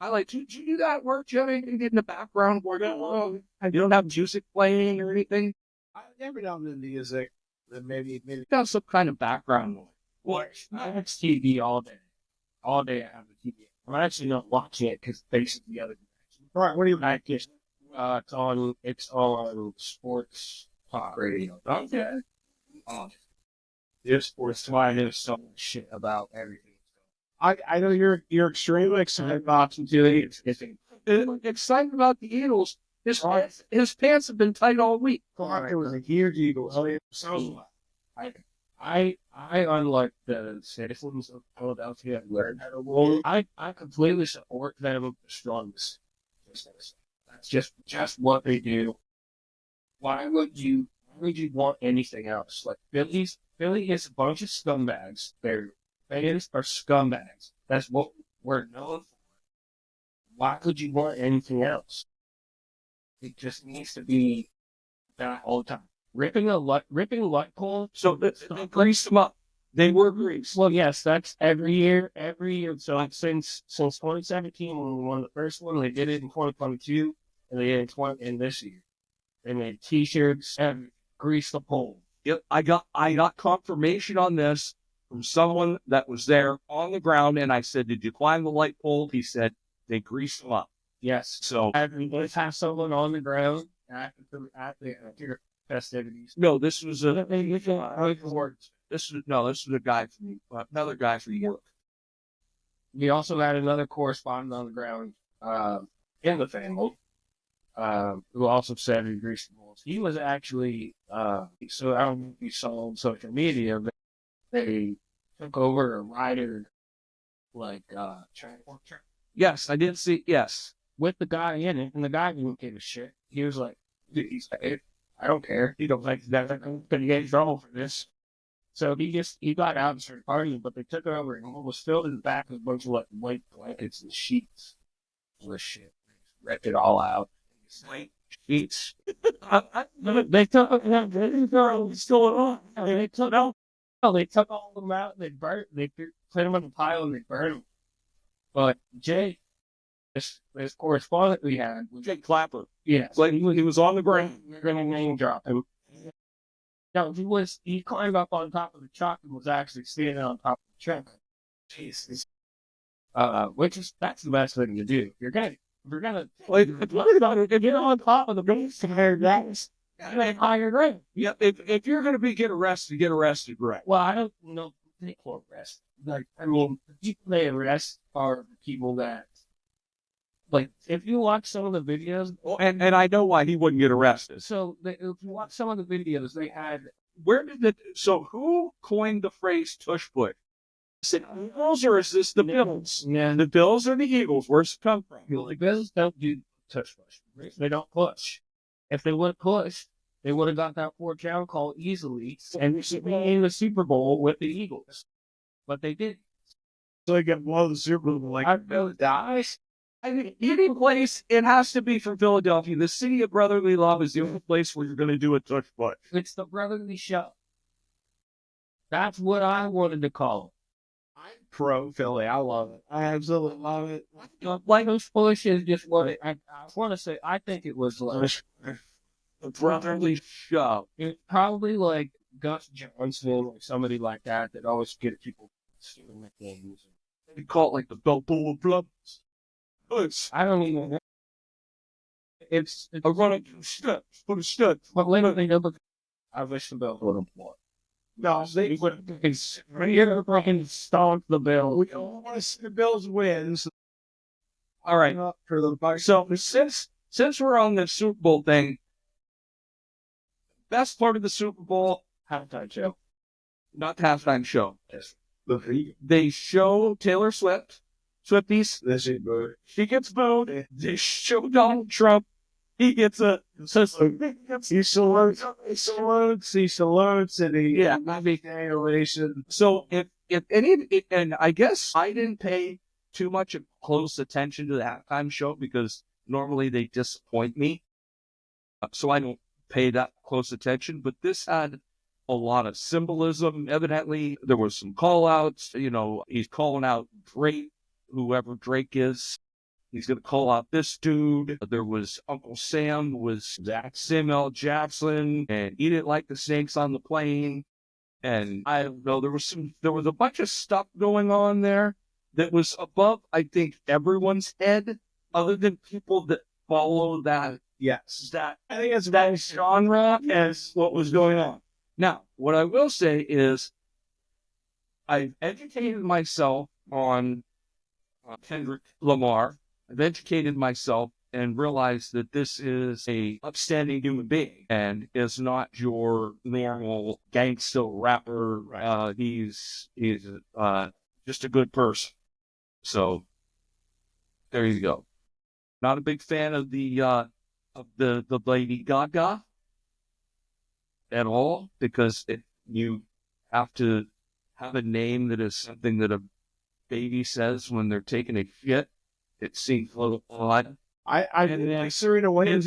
I like. Do you do that at work, Jimmy? You get in the background where you don't have music playing or anything. Every now and then the music, then maybe. Got some kind of background noise. Watch TV all day. All day I have the TV. I'm actually not watching it because basically the other direction. All right. What do you? I just it's on sports talk radio. Okay. Yes, sports. That's why I know so much shit about everything. I know you're extremely excited about Watching TV, it's Excited about the Eagles. His pants have been tight all week. it was a huge Eagles. So I unlike the citizens of Philadelphia, learned how to roll. I completely support them with the strongest business. That's just what they do. Why would you want anything else? Like Philly is a bunch of scumbags. Their fans are scumbags. That's what we're known for. Why would you want anything else? It just needs to be that all the time. Ripping a light pole. So they greased them up. They were greased. Well, yes, that's every year. So since 2017 when we won the first one, they did it in 2022, and they did it in this year. They made T-shirts and greased the pole. Yep, I got confirmation on this from someone that was there on the ground, and I said, "Did you climb the light pole?" He said, "They greased them up." Yes. So Everybody has someone on the ground at the festivities. no, this was a this was a guy from another guy from work. We also had another correspondent on the ground in the family who also said he greased the poles. He was actually so I don't know if you saw on social media, but they took over a rider like transport truck Yes, I did see. Yes, with the guy in it, and the guy didn't give a shit. He was like, I don't care. He don't like that. I'm gonna get in trouble for this. So he got out and started partying, but they took over and it was filled in the back with a bunch of like white blankets and sheets. All this shit. They ripped it all out. White sheets. They took what's going on? They took all of them out and they put them in a pile and they burned them. But Jay, this correspondent we had was Jake Clapper. yes, Like he was on the ground. we're gonna name drop him. No, he climbed up on top of the truck and was actually standing on top of the truck. Jesus. That's the best thing to do. You're gonna Like, get on top of the base that's higher grade. yeah, if you're gonna get arrested, right? Well, I don't know if they call arrest. Like, I mean, the people they arrest are the people that, like, if you watch some of the videos, Well, and I know why he wouldn't get arrested. if you watch some of the videos, they had, So who coined the phrase tush push? Is it Eagles or is this the Bills? yeah, The Bills or the Eagles? Where's it come from? the Bills don't do touch push. They don't push. If they would push, they would have got that 4th down call easily and be in the Super Bowl with the Eagles. But they didn't. So they get one of the Super Bowl like Dies. I think any place, it has to be from Philadelphia. The city of brotherly love is the only place where you're going to do a tush push. It's the brotherly show. That's what I wanted to call I'm pro Philly. I love it. I absolutely love it. it. Like those Bush is just what I want to say. I think it was like A brotherly shove. it's probably like Gus Johnson or somebody like that always get people doing things. They call it like the Balboa of blood. I don't even know. It's I run up the steps, put a step. but later they never. I wish the Bills would have won. No, They would have fucking stomped the Bills. we all want to see the Bills win. So All right. up for the Bucks. So since we're on the Super Bowl thing, best part of the Super Bowl, Halftime show. not the halftime show. The They show Taylor Swift, Swifties. this is good. She gets booed. They show Donald Trump. He gets a. He salutes. He salutes, and he Yeah, I mean, ovation. so if any, and I guess I didn't pay too much close attention to the halftime show because normally they disappoint me, so I don't pay that close attention. But this had a lot of symbolism. Evidently, there was some call outs. You know, he's calling out Drake, whoever Drake is. He's going to call out this dude. There was Uncle Sam was Samuel Jackson, and he didn't like the snakes on the plane. And I don't know, there was a bunch of stuff going on there that was above, I think, everyone's head, other than people that follow that Yes. that I think it's that genre as what was going on. Now, what I will say is, I've educated myself on Kendrick Lamar. I've educated myself and realized that this is a upstanding human being and is not your normal gangster rapper. He's just a good person. So there you go. Not a big fan of the Lady Gaga at all, because you have to have a name that is something that a baby says when they're taking a shit. It seems a little odd. I didn't like Serena Williams.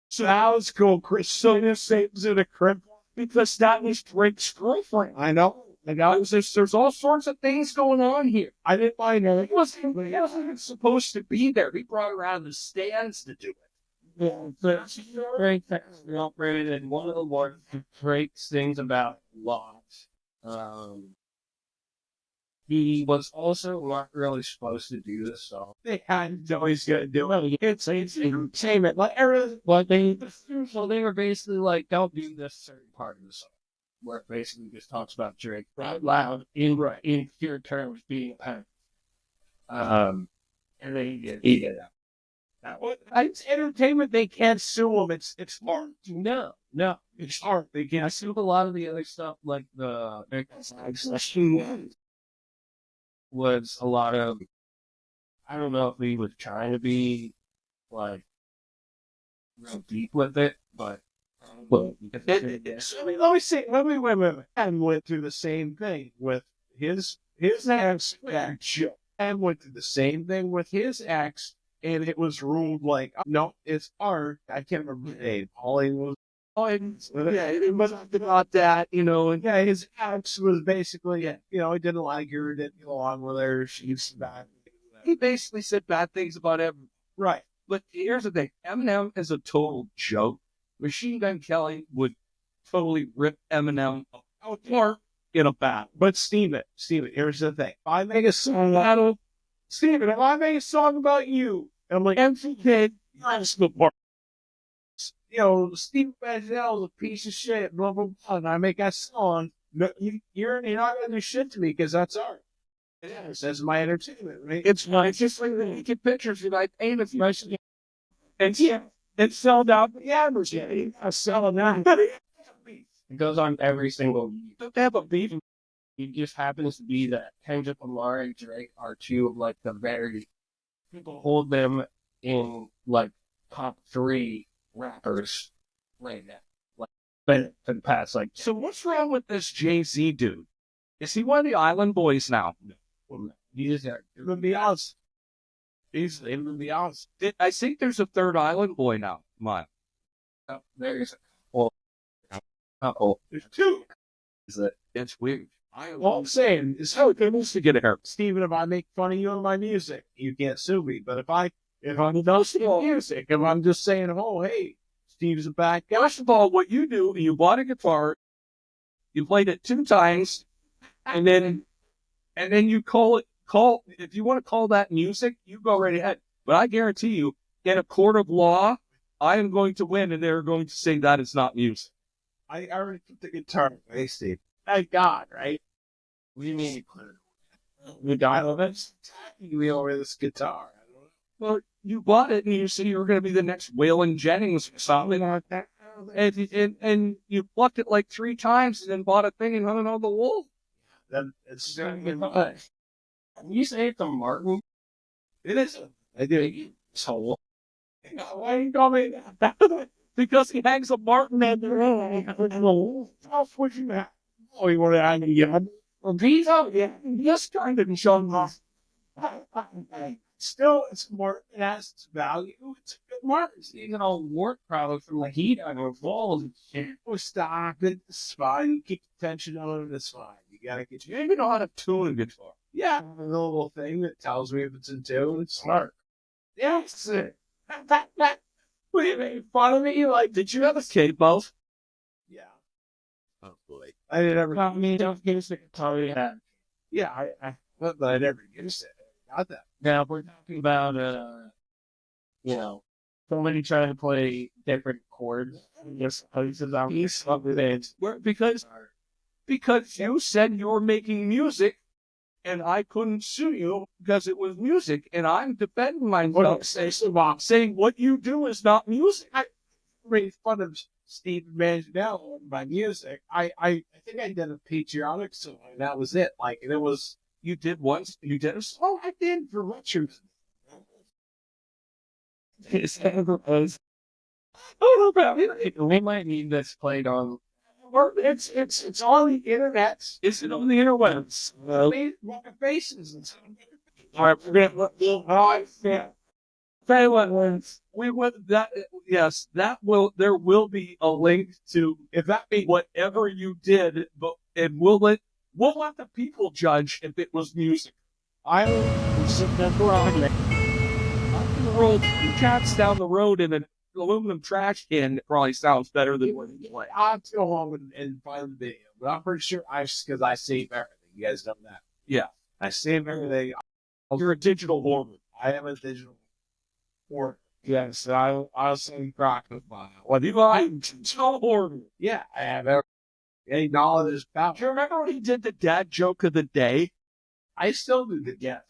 So that was cool. Chris Sonia saves in a crib because that was Drake's girlfriend. I know. And now there's all sorts of things going on here. I didn't mind it. He wasn't supposed to be there. He brought her out of the stands to do it. Drake operated in one of the more Drake's things about Lot. He was also not really supposed to do this song. They had always going to do it. Well, it's entertainment. Like everything. But they were basically like, don't do this certain part of the song. Where it basically just talks about Drake out loud in pure terms being a punk. And then he did that. It's entertainment. They can't sue them. It's art. No. It's art. They I can't. see a lot of the other stuff, like the was a lot of. I don't know if he was trying to be like real deep with it, but Let me see. Let me wait. And went through the same thing with his ex. And went through the same thing with his ex, and it was ruled like, no, it's art. I can't remember the name. Holly was. Yeah, it was about that, you know. And Yeah, his ex was basically, he didn't like her, didn't get along with her. She's bad. he basically said bad things about everyone. Right. But here's the thing: Eminem is a total joke. Machine Gun Kelly would totally rip Eminem apart in a battle. But Steven, here's the thing. If I make a song about Steven, if I make a song about you, I'm like, MCK, that's the part. Steve Bazel is a piece of shit, blah, blah, blah, and I make that song. No, you're not going to do shit to me because that's art. It is. That's my entertainment, right? It's just like the naked pictures that I painted for you. And yeah, it sold out the average. Yeah, I sell that. it goes on every single. They have a beef. It just happens to be that Kendrick Lamar and Drake are two of like the very people hold them in like top 3 rappers right now. Like, but for the past like, So what's wrong with this Jay-Z dude? Is he one of the Island Boys now? You just got to be honest. He's to be honest. I think there's a third Island Boy now. Mine. there's There's two. Is that It's weird. All I'm saying is how it used to get a haircut. Steven, if I make fun of you on my music, you can't sue me. But if I'm not music, if I'm just saying, oh hey, Steve's a bad guy. First of all, what you do, you bought a guitar, you played it 2 times, and then you call if you want to call that music, you go right ahead. But I guarantee you, in a court of law, I am going to win, and they're going to say that is not music. I already put the guitar away, Steve. Thank God, right? What do you mean you put it away? You died of it? We over this guitar. I don't know. Well, you bought it, and you said you were going to be the next Waylon Jennings or something like that. And you plucked it like 3 times, and then bought a thing and hung it on the wall. Then it's You say it's a Martin? it is. I do. So Why you call me that? Because he hangs a Martin in there. how would you have? Oh, you want to hang again? Well, these are, yeah, just kind of showing off. Still, it's more. It has its value. It's a good mark. You get all work probably from the heat on your walls and shit. Oh, stop it. It's fine. You keep the tension on it. It's fine. You gotta get You even know how to tune a guitar. Yeah, a little thing that tells me if it's in tune. It's Smart. yes. What do you make fun of me? Like, did you have a capo? Yeah. Oh boy. I didn't ever. I mean, don't give us the guitar you have. Yeah, but I never used it. Got that. Now, if we're talking about, you know, somebody trying to play different chords, just places out Because you said you were making music, and I couldn't sue you because it was music, and I'm defending myself, saying what you do is not music. I made fun of Steve Manganiello on my music. I think I did a patriotic song, and that was it. Like, and it was. You did once. You did a song. Oh, I did for Richard. We might need this played on. It's on the internet. Is it on the interwebs? Faces and stuff. All right, we're gonna. We went that. Yes, that will. There will be a link to if that be whatever you did, but we'll let the people judge if it was music. I can roll 2 cats down the road in an aluminum trash can. It probably sounds better than what you play. I'll have to go home and find the video, but I'm pretty sure because I save everything. You guys know that. Yeah, I save everything. you're a digital hoarder. I am a digital hoarder. Yes, I'll say crocodile. What do you like? Digital hoarder. Yeah, I have everything. Any knowledge is power. Do you remember when he did the dad joke of the day? I still do the guess.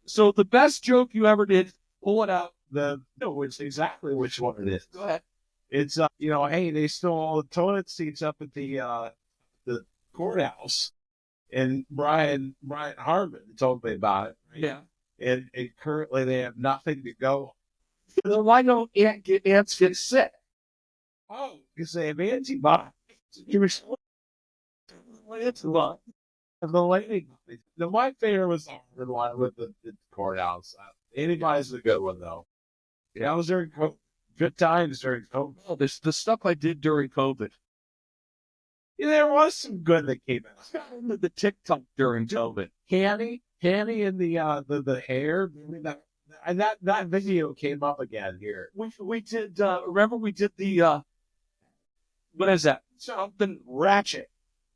So the best joke you ever did, pull it out. It's exactly which one it is. Go ahead. It's hey, they stole all the toilet seats up at the courthouse, and Brian Harmon told me about it. Right? Yeah. And currently they have nothing to go. Then why don't ants get sick? Oh, because they have antibodies. It's what? And the lady, my favorite was the one with the courthouse. Antibodies is a good one though. Yeah, I was during COVID. Good times during COVID. Oh, this the stuff I did during COVID. Yeah, there was some good that came out. I got into the TikTok during COVID. Candy and the hair. And that video came up again here. We did. Remember we did the. What is that? Something ratchet.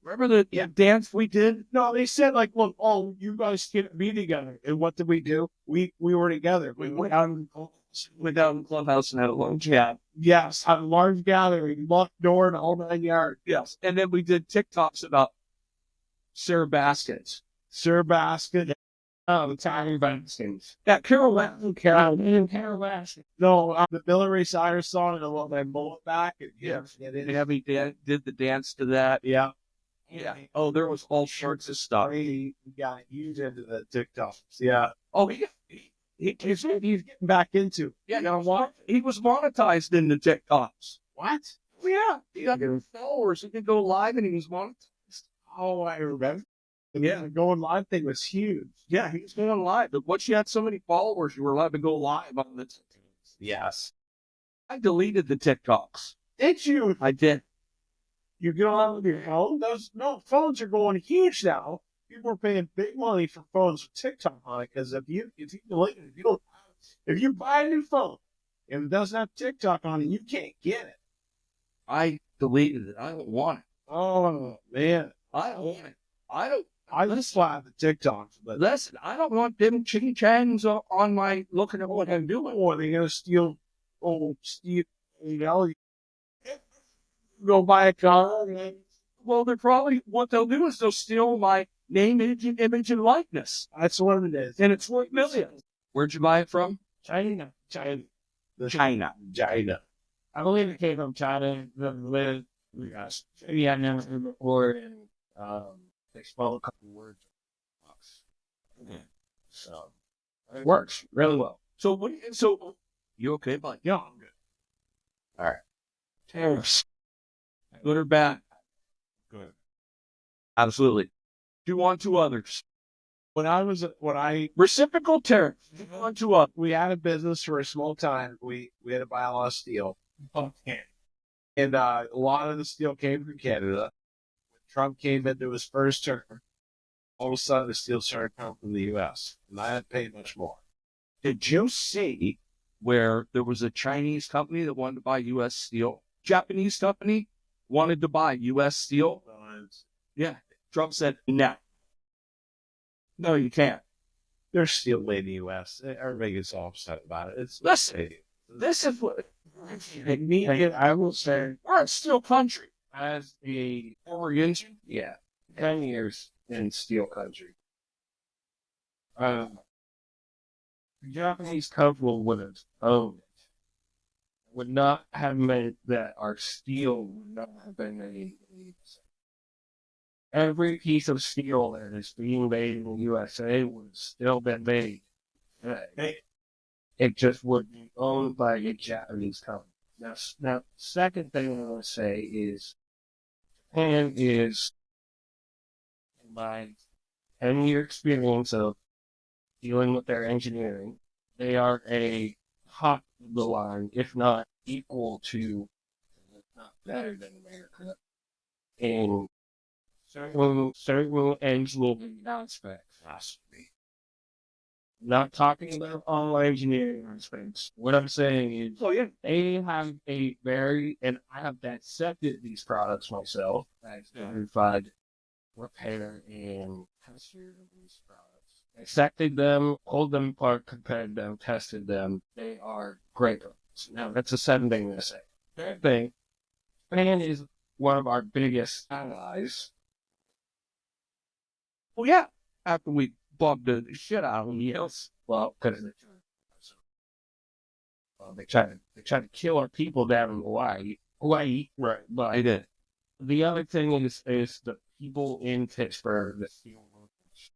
Remember the dance we did? No, they said like, look, you guys can't be together. And what did we do? We were together. We went out in the clubhouse and had a lunch. Yeah. Yes, had a large gathering, locked door and the whole 9 yards. Yes. And then we did TikToks about Sarah Baskins. Sarah Baskin. Oh, Tommy Baskins. Yeah, Carol Baskins. No, the Billy Cyrus song and the one they bullet back. Yeah, we did the dance to that. Yeah. Yeah. Oh, there was all sorts of stuff. He got huge into the TikToks. Yeah. Oh, he's getting back into. Yeah, you know what? He was monetized in the TikToks. What? Yeah, he got followers. He could go live and he was monetized. Oh, I remember. Yeah, the going live thing was huge. Yeah, he was going live. But once you had so many followers, you were allowed to go live on the TikToks. Yes. I deleted the TikToks. Did you? I did. You get on with your phone. Those phones are going huge now. People are paying big money for phones with TikTok on it because if you buy a new phone and it doesn't have TikTok on it, you can't get it. I deleted it. I don't want it. Oh man, I don't want it. I don't. I just slide the TikToks, but Listen, I don't want them ching changs on my looking at what I'm doing. or they're gonna steal. You know, go buy a car. Well, they're probably what they'll do is they'll steal my name, image, and likeness, That's what it is. and it's worth millions. Where'd you buy it from? China. China. China. I believe it came from China. Yes. Yeah, I've never heard before. And they spelled a couple words. Yeah. So it works really well. So you okay, bud? Yeah, I'm good. Tariffs, good or bad? Good. Absolutely. Do unto others. When I Reciprocal tariffs. Do unto others. we had a business for a small time. We had to buy a lot of steel, and a lot of the steel came from Canada. When Trump came into his first term, all of a sudden the steel started coming from the U.S. and I had paid much more. Did you see where there was a Chinese company that wanted to buy U.S. steel? Japanese company wanted to buy U.S. steel. Yeah. Trump said, no. No, you can't. There's steel made in the U.S. Everybody gets all upset about it. It's Listen, this is what I will say, we're a steel country. as a Former engine. 10 years in steel country, the Japanese couple would have owned it. Would not have meant that our steel would not have been made. Every piece of steel that is being made in the USA would have still been made. It just would be owned by a Japanese company. Now, second thing I want to say is Japan is, in my 10-year experience of dealing with their engineering, they are a top of the line, if not equal to, if not better than America, in certain engineering aspects. Not talking about all engineering aspects. What I'm saying is, they have a very, and I have dissected these products myself. I've verified repair and tester these products. Dissected them, pulled them apart, compared them, tested them. They are great products. Now, that's the second thing to say. Third thing, Japan is one of our biggest allies. Well, yeah. After we bugged the shit out of them, yes. Well, because they try to kill our people down in Hawaii. Right. But I did. the other thing is the people in Pittsburgh, the steel workers,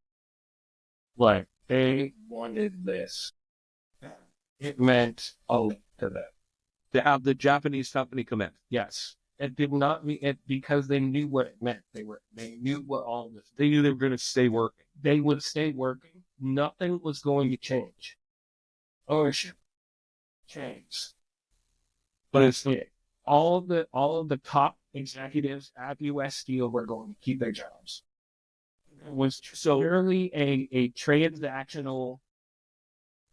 like, they wanted this. It meant a lot to them. To have the Japanese company come in. Yes. It did not mean it because they knew what it meant. They knew what all this. They knew they were going to stay working. They would stay working. Nothing was going to change. Ownership changed. But it's all of the top executives at U.S. Steel were going to keep their jobs. It was purely a transactional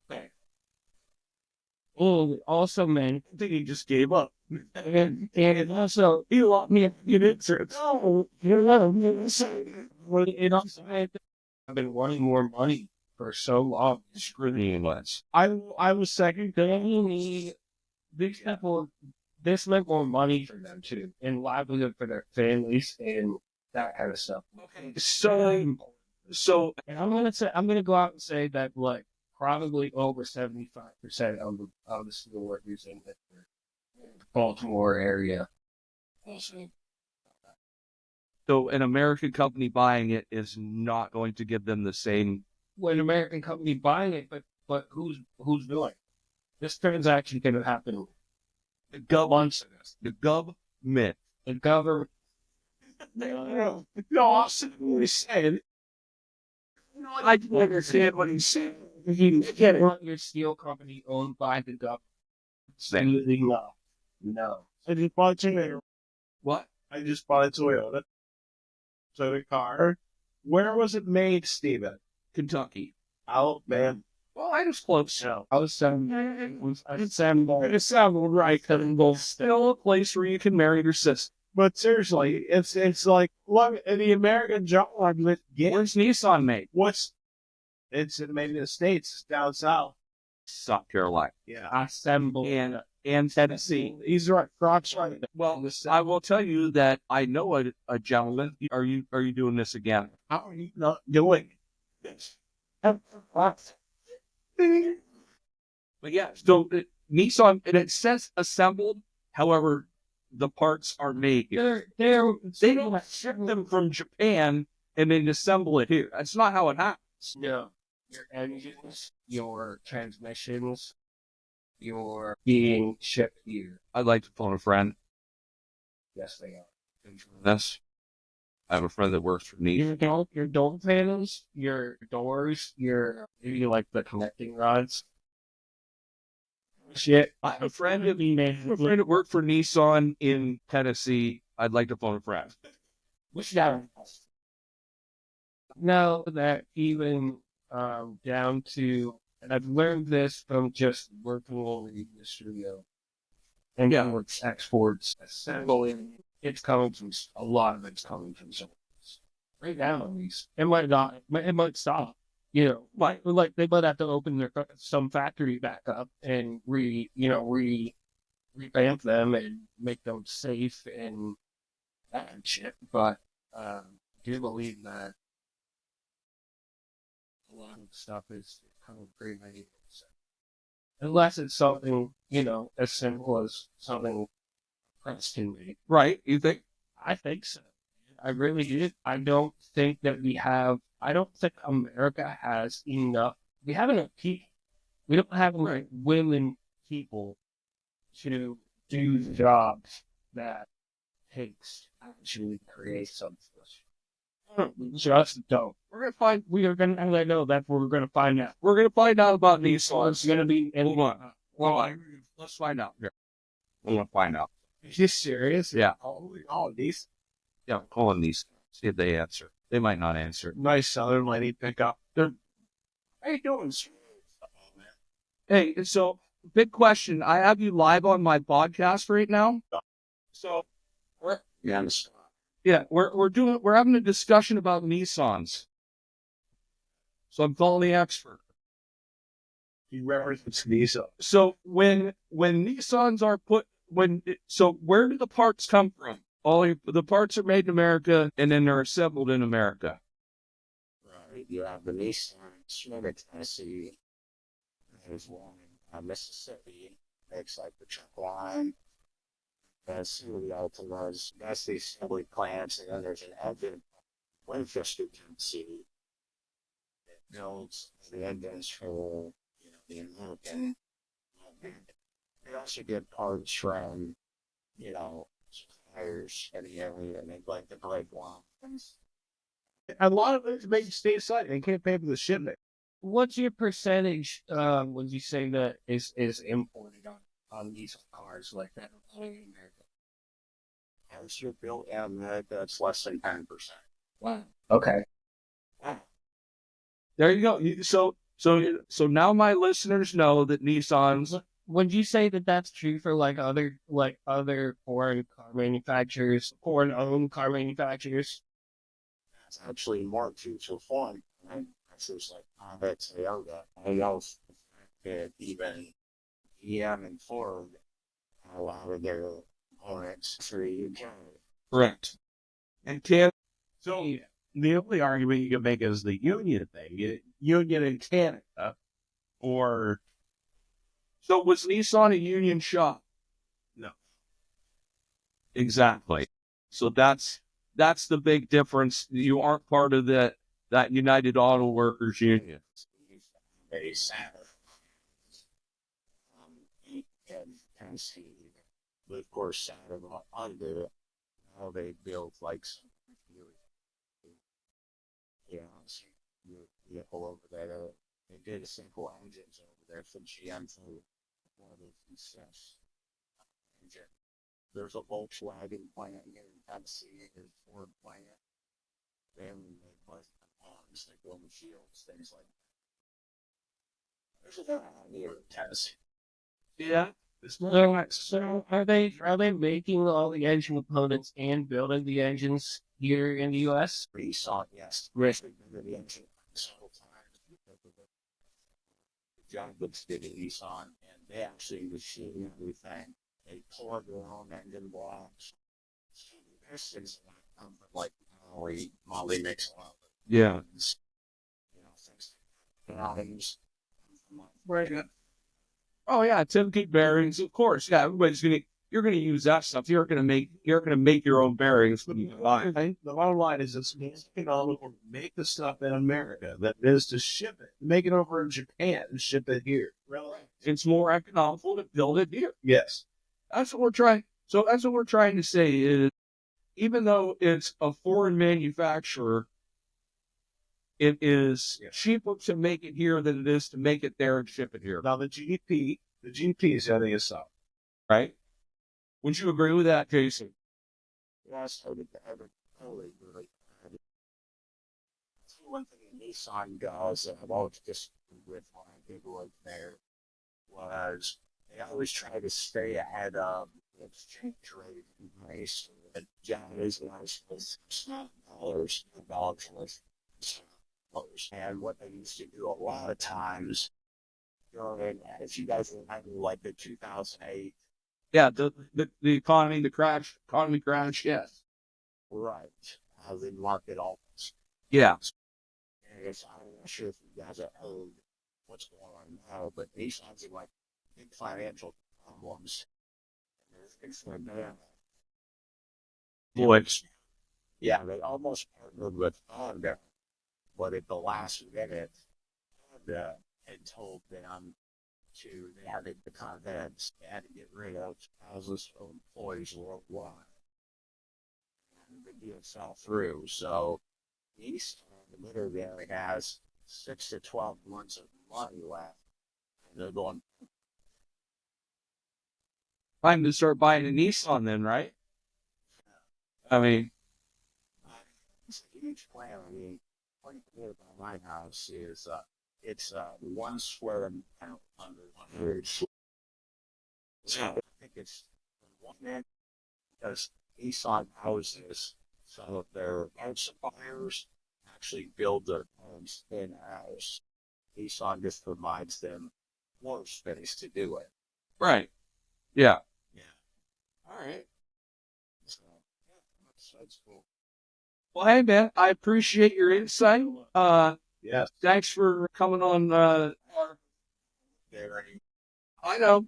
thing. Oh, it also meant I think he just gave up. and it also he locked me in it. No, well, it also meant I've been wanting more money for so long. Screwing less. I was second. They need these people. This meant more money for them too, and livelihood for their families and that kind of stuff. Okay. So And I'm gonna go out and say that like probably over 75% of the steel workers in the Baltimore area. So an American company buying it is not going to give them the same. Well, an American company buying it, but who's doing it? This transaction can happen. The government. The government. The government. No, I simply said. No, I didn't understand what he said. You can't want your steel company owned by the government. Absolutely no. No. I just bought you. What? I just bought a Toyota. Toyota car. Where was it made, Steven? Kentucky. Oh, man. Well, I was close. No, I was assembled. Assembled, right? Still a place where you can marry your sister. But seriously, it's like, look at the American job. Where's Nissan made? It's made in the States, down south. South Carolina. Yeah. Assembled. And Tennessee. He's right. Croc's right. Well, I will tell you that I know a gentleman. Are you doing this again? How are you not doing this? But yeah, so Nissan, and it says assembled. However, the parts are made here. They don't ship them from Japan and then assemble it here. That's not how it happens. No. Your engines, your transmissions, your being shipped here. I'd like to phone a friend. Yes, they are. This. I have a friend that works for Nissan. Your door panels, your doors, maybe like the connecting rods. Shit. I have a friend that worked for Nissan in Tennessee. I'd like to phone a friend. We should have. No, that even down to, and I've learned this from just working over in the studio. And imports, exports, assembling. It's coming from a lot of it's coming from someone else. Right now, at least. It might not. It might stop. You know, like they might have to open some factory back up and revamp them and make them safe and that and shit. But I do believe that a lot of stuff is kind of pre-made. So, unless it's something, as simple as something pressed can make. Right? You think? I think so. I really do. I don't think America has enough. We have enough people. We don't have enough willing people to do the jobs that takes to actually create something. We just don't. We're gonna find. We are gonna, and I know that's what we're gonna find out. We're gonna find out about Nissan. It's gonna be. Hold on. Well, let's find out. Here. We're gonna find out. Is this serious? Yeah. All these. Yeah, call them these. See if they answer. They might not answer. Nice Southern lady pickup. How you doing? Hey, so big question. I have you live on my podcast right now. So we're having a discussion about Nissans. So I'm calling the expert. He references Nissan. So when Nissans are where do the parts come from? The parts are made in America and then they're assembled in America. Right. You have the Nissan, Schmidt, Tennessee. There's one in Mississippi. Makes like the truck line. That's who the Altimas. That's the assembly plants. And then there's an engine, Winchester, Tennessee. It builds the engines for the American. They also get parts from suppliers in the area, and they like the brake lines. A lot of it's made stateside. They can't pay for the shipment. What's your percentage? Would you say that is imported on these cars like that in America? As you're built in America, it's less than 10%. Wow. Okay. There you go. So now my listeners know that Nissans. Would you say that that's true for other foreign car manufacturers, foreign-owned car manufacturers? It's actually more true to foreign manufacturers like Honda, Toyota. I know that even GM and Ford, a lot of their components for UK. Correct. And can So the only argument you can make is the union thing. Union in Canada, or so was Nissan a union shop? No. Exactly. So that's the big difference. You aren't part of that United Auto Workers Union. Very sad. And Tennessee, but of course, sad about under how they built some. So you pull over that. They did a simple engines over there for GM for one of the success engine. There's a Volkswagen plant here in Tennessee, there's a Ford plant. They make like arms, they build shields, things like that. There's a lot here in Tennessee. Yeah. So are they making all the engine components and building the engines here in the U.S.? Nissan, yes. Risk the engine several times because of the John Goods did at Nissan, and they actually machine everything. They pour their own engine blocks. There's things like Molly makes a lot of Yeah. things, things like that. Right. Oh yeah, Timken bearings, of course. Yeah, you're gonna use that stuff. You're gonna make your own bearings when you buy it. The bottom line is it's more economical to make the stuff in America than it is to ship it. Make it over in Japan and ship it here. Really? It's more economical to build it here. Yes. That's what we're trying. So that's what we're trying to say is, even though it's a foreign manufacturer, it is cheaper to make it here than it is to make it there and ship it here. Now the GDP is setting us up. Right? Would you agree with that, Jason? Yes, I would totally agree. One thing Nissan does, I've always disagreed with when I did work there, was they always try to stay ahead of the exchange rate increase. The Japanese was $dollars, and what they used to do a lot of times during, if you guys remember, like the 2008. Yeah, the economy crash, yes. Right. How the market almost. Yeah. I'm not sure if you guys have heard what's going on now, but Nissan's in like big financial problems. It's like that. Boy. Yeah, they almost partnered with Honda, but at the last minute, Honda had told them they had the contents, they had to get rid of thousands of employees worldwide. And the deal fell through, so Nissan literally only has 6 to 12 months of money left. And they're going, Time to start buying a Nissan then, right? I mean, it's a huge plan. I mean, what you can do about my house is, it's 1 square mile under 100. So I think it's one man, because Nissan houses some of their parts suppliers actually build their homes in-house. Nissan just provides them more space to do it. right. Yeah. Yeah. All right. So, yeah, that's cool. Well, hey, man, I appreciate your insight. Yes. Thanks for coming on. Very. I know.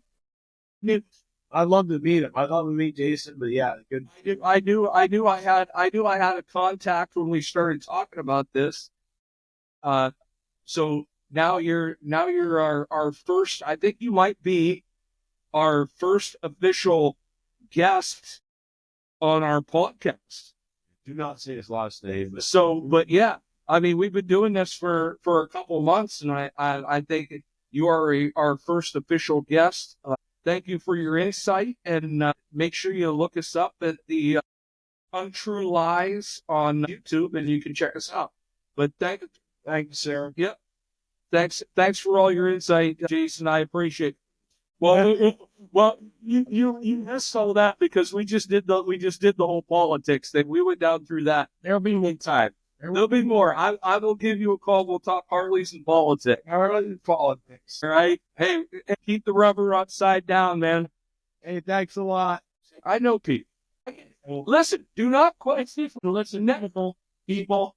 I'd love to meet him. I'd love to meet Jason, but yeah, good. I knew I had a contact when we started talking about this. So now you're our first. I think you might be our first official guest on our podcast. Do not say his last name. So, but yeah, I mean, we've been doing this for a couple of months, and I think you are our first official guest. Thank you for your insight, and make sure you look us up at the Untrue Lies on YouTube, and you can check us out. But thank you, Sarah. Yep. Thanks for all your insight, Jason. I appreciate it. Well, you missed all that because we just did the whole politics thing. We went down through that. There'll be more time. There'll be more. I will give you a call. We'll talk Harleys and politics. Politics. All right. Hey, keep the rubber upside down, man. Hey, thanks a lot. I know people. Listen, do not question. Listen, people.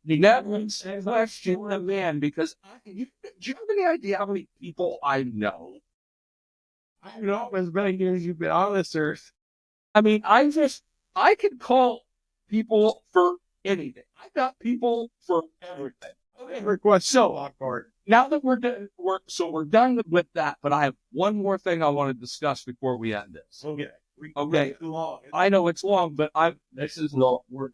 Never question a man because do you have any idea how many people I know? I know as many years you've been on this earth. I mean, I can call people for anything. I got people for everything. Request so awkward. Now that we're done with that, but I have one more thing I want to discuss before we end this. Okay. Okay. Too long. I know it's long, but this is not work.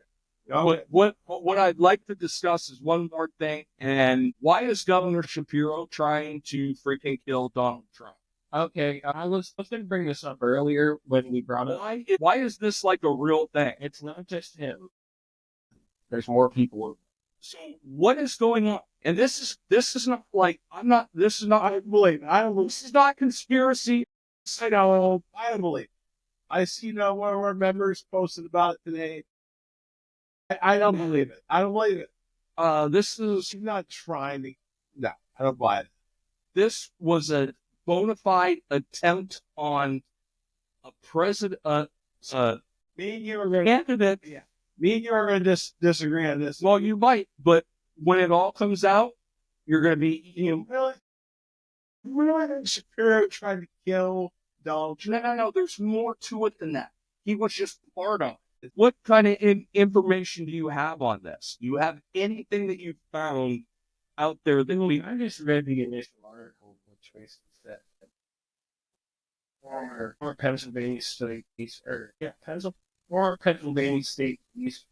Okay. What I'd like to discuss is one more thing, and why is Governor Shapiro trying to freaking kill Donald Trump? Okay, I was going to bring this up earlier when we brought up. Why is this like a real thing? It's not just him. There's more people. So what is going on? And this is not like this is not I don't believe it. I don't believe this is not conspiracy. I don't believe it. I see one of our members posted about it today. I don't believe it. I don't believe it. This is She's not trying to. No, I don't buy it. this was a bona fide attempt on a president, Me and you are going. candidate. Me and you are going to disagree on this. Well, you might, but when it all comes out, you're going to be, Really? Really? Shapiro tried to kill Donald Trump. no. There's more to it than that. He was just part of it. What kind of information do you have on this? Do you have anything that you found out there that we? I just read the initial article, which basically said that former Pennsylvania State police, former Pennsylvania State police,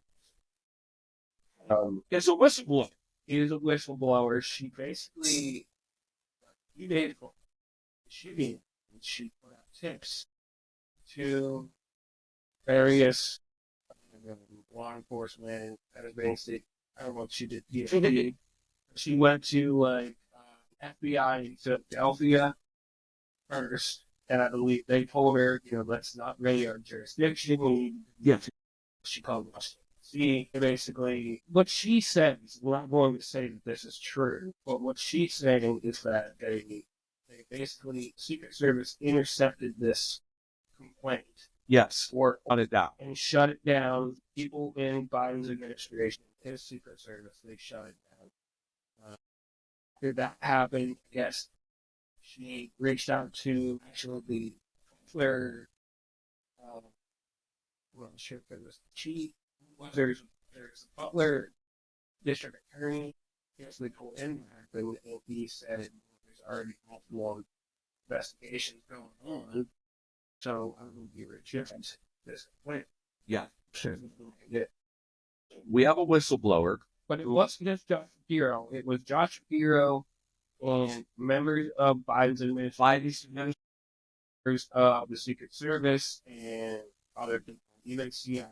It's a whistleblower. is a whistleblower. She basically, a few days ago, she put out tips to various law enforcement in Pennsylvania State. I don't know what she did. She went to FBI in Philadelphia first, and I believe they told her, let's not raid our jurisdiction. Yes. She called us. See, basically, what she said is, we're not going to say that this is true, but what she's saying is that they basically, Secret Service intercepted this complaint Yes. or On it down. and shut it down. People in Biden's administration, his Secret Service, they shut it down. Did that happen? Yes. She reached out to actually the Butler. Well, sure, if it was the chief. There's the Butler district attorney. Yes, they told him that, and he said there's already multiple investigations going on. So I would be rejecting this complaint. Yeah. Sure. Yeah. We have a whistleblower. But it wasn't just Josh Shapiro. It was Josh Shapiro and members of Biden's administration, members of the Secret Service, and other people, even CIA.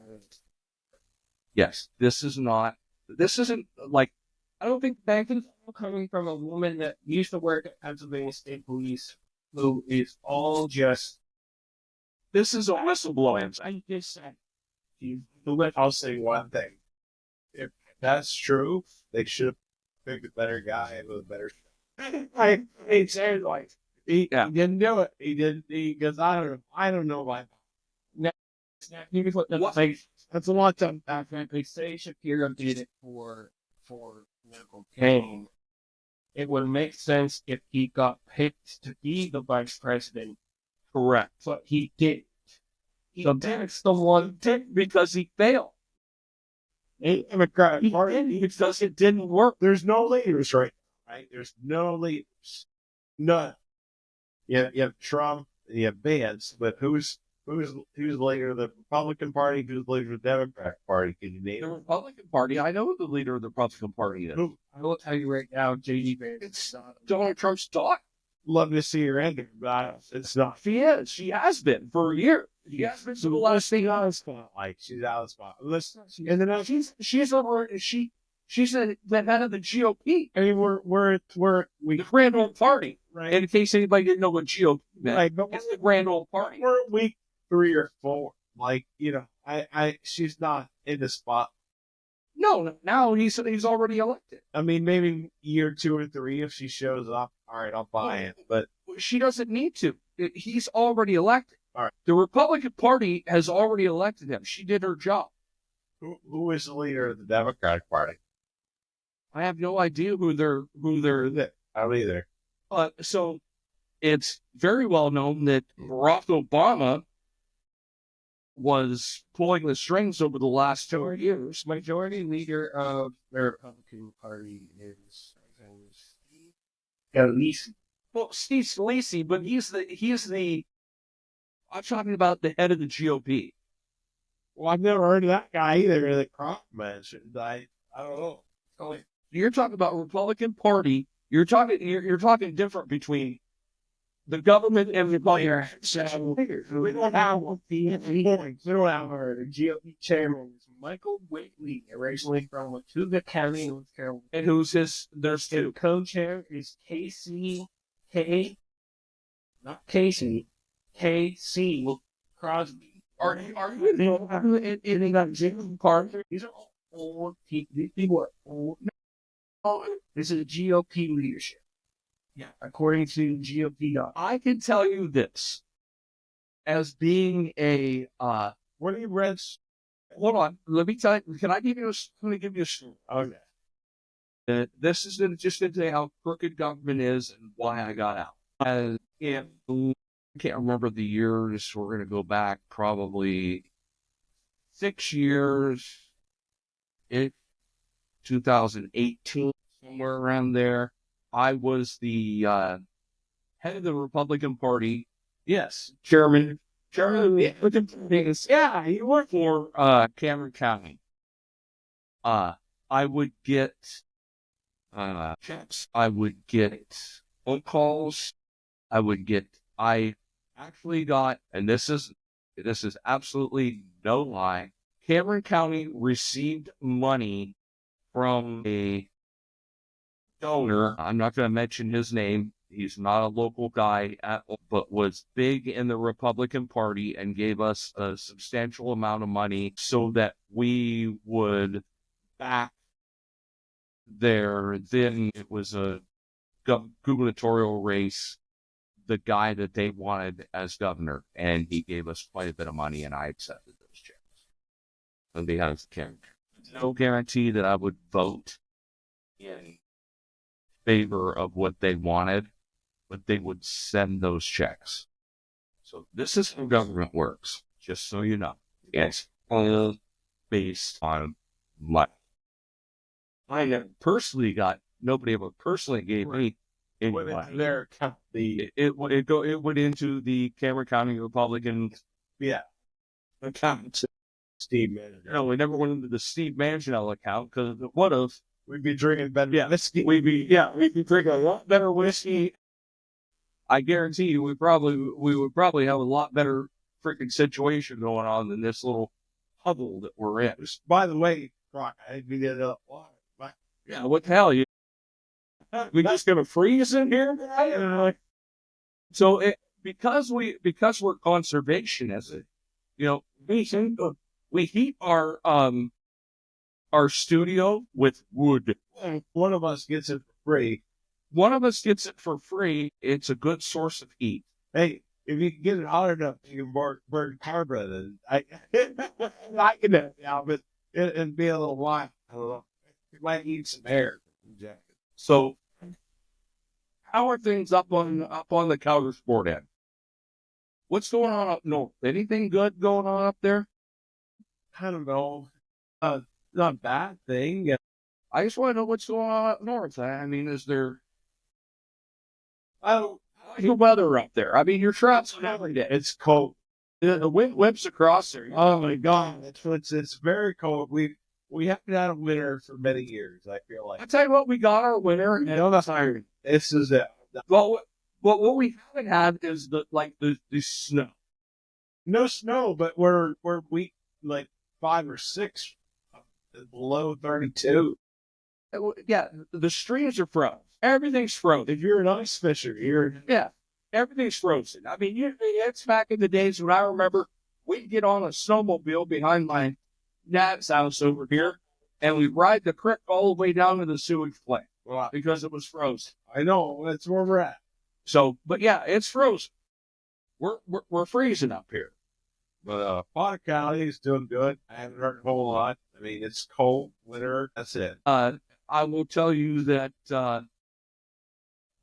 Yes. This isn't like, I don't think that is all coming from a woman that used to work at Pennsylvania State Police, who is all just. this is a whistleblower. I just said. I'll say one thing. If that's true, they should have picked a better guy with a better. It sounds like he didn't do it. He didn't because I don't know why. Here's what What? That's a lot of They say Shapiro did it for medical gain. It would make sense if he got picked to be the vice president, Correct. but he didn't. So that's the one thing because he failed. Democratic He Party. didn't because it didn't work. There's no leaders right now, right? There's no leaders. None. You have Trump, you have Vance, but who's the leader of the Republican Party? Who's the leader of the Democratic Party? Can you name The them? Republican Party, I know who the leader of the Republican Party is. Who? I will tell you right now, J.D. Vance. It's Donald Trump's daughter. Love to see her enter, but it's not. She is. She has been for a year. She has been for the last thing on. Like she's out of the spot. Listen, And then she's over. She's the head of the GOP, I mean, we're the Grand Old Party. right. And in case anybody didn't know what GOP meant, Like, but it's the Grand Old Party. we're week 3 or 4. Like, she's not in the spot. No, now he's already elected. I mean, maybe year 2 or 3 if she shows up. All right, I'll buy it. But She doesn't need to. He's already elected. All right. The Republican Party has already elected him. She did her job. who is the leader of the Democratic Party? I have no idea who they're. I don't either. So it's very well known that Barack Obama was pulling the strings over the last 2 years. Majority leader of the Republican Party is Scalise. Well, Steve Scalise, but he's the. I'm talking about the head of the GOP. Well, I've never heard of that guy either. The Crop mentioned. I don't know. You're talking about Republican Party. You're talking different between the government and the player. So We don't have the GOP chairman is Michael Whitley, originally from Watauga County, North Carolina. and who's his? There's The two. co-chair is not Casey, KC Crosby. Are you in that Jim Carter? These are all old people. These people are old. No, this is GOP leadership. Yeah, according to GOP. I can tell you this, as being a What do you read? hold on, let me tell you. Can I give you a? Let me give you a story. Okay. This is just to say how crooked government is and why I got out. I can't remember the years. We're going to go back probably 6 years. 2018, somewhere around there. I was the head of the Republican Party. Yes. Chairman of the Republican Party. Yeah, he worked for Cameron County. I would get checks. I would get phone calls. I actually got, and this is absolutely no lie. Cameron County received money from a donor. I'm not going to mention his name. He's not a local guy but was big in the Republican Party and gave us a substantial amount of money so that we would back then it was a gubernatorial race, the guy that they wanted as governor, and he gave us quite a bit of money, and I accepted those checks. On behalf of Cameron. No guarantee that I would vote in favor of what they wanted, but they would send those checks. So this is how government works, just so you know. It's all based on money. I never personally nobody ever personally gave me any money. Their account, It went into the Cameron County Republican account. Steve Manager. No, we never went into the Steve Manganiello account because it would have. We'd be drinking better whiskey. We'd be drinking a lot better whiskey. I guarantee you, we would probably have a lot better freaking situation going on than this little huddle that we're in. By the way, Brock, I did it up. Yeah, what the hell? We just gonna freeze in here? So because we're conservationists, we heat our studio with wood. One of us gets it for free. One of us gets it for free. It's a good source of heat. Hey, if you can get it hot enough, you can burn carbon. And I can do it now, but it'd be a little while. I don't know. You might need some air. So, how are things up on the counter sport end? What's going on up north? Anything good going on up there? I don't know. Not a bad thing. I just want to know what's going on up north. I mean, is there How's the weather up there? I mean, you're traveling every day. It's cold. The wind whips across there. Oh my God, it's very cold. We haven't had a winter for many years. I feel like I tell you what, we got our winter, and this is it. well, what we haven't had is the snow. No snow, but we're weak like 5 or 6 below 32. Yeah, the streams are frozen. Everything's frozen. If you're an ice fisher, Everything's frozen. I mean, it's back in the days when I remember we'd get on a snowmobile behind my dad's house over here, and we'd ride the creek all the way down to the sewage plant because it was frozen. I know that's where we're at. So, but yeah, it's frozen. We're freezing up here. But Potter County is doing good. I haven't heard a whole lot. I mean, it's cold winter. That's it. I will tell you that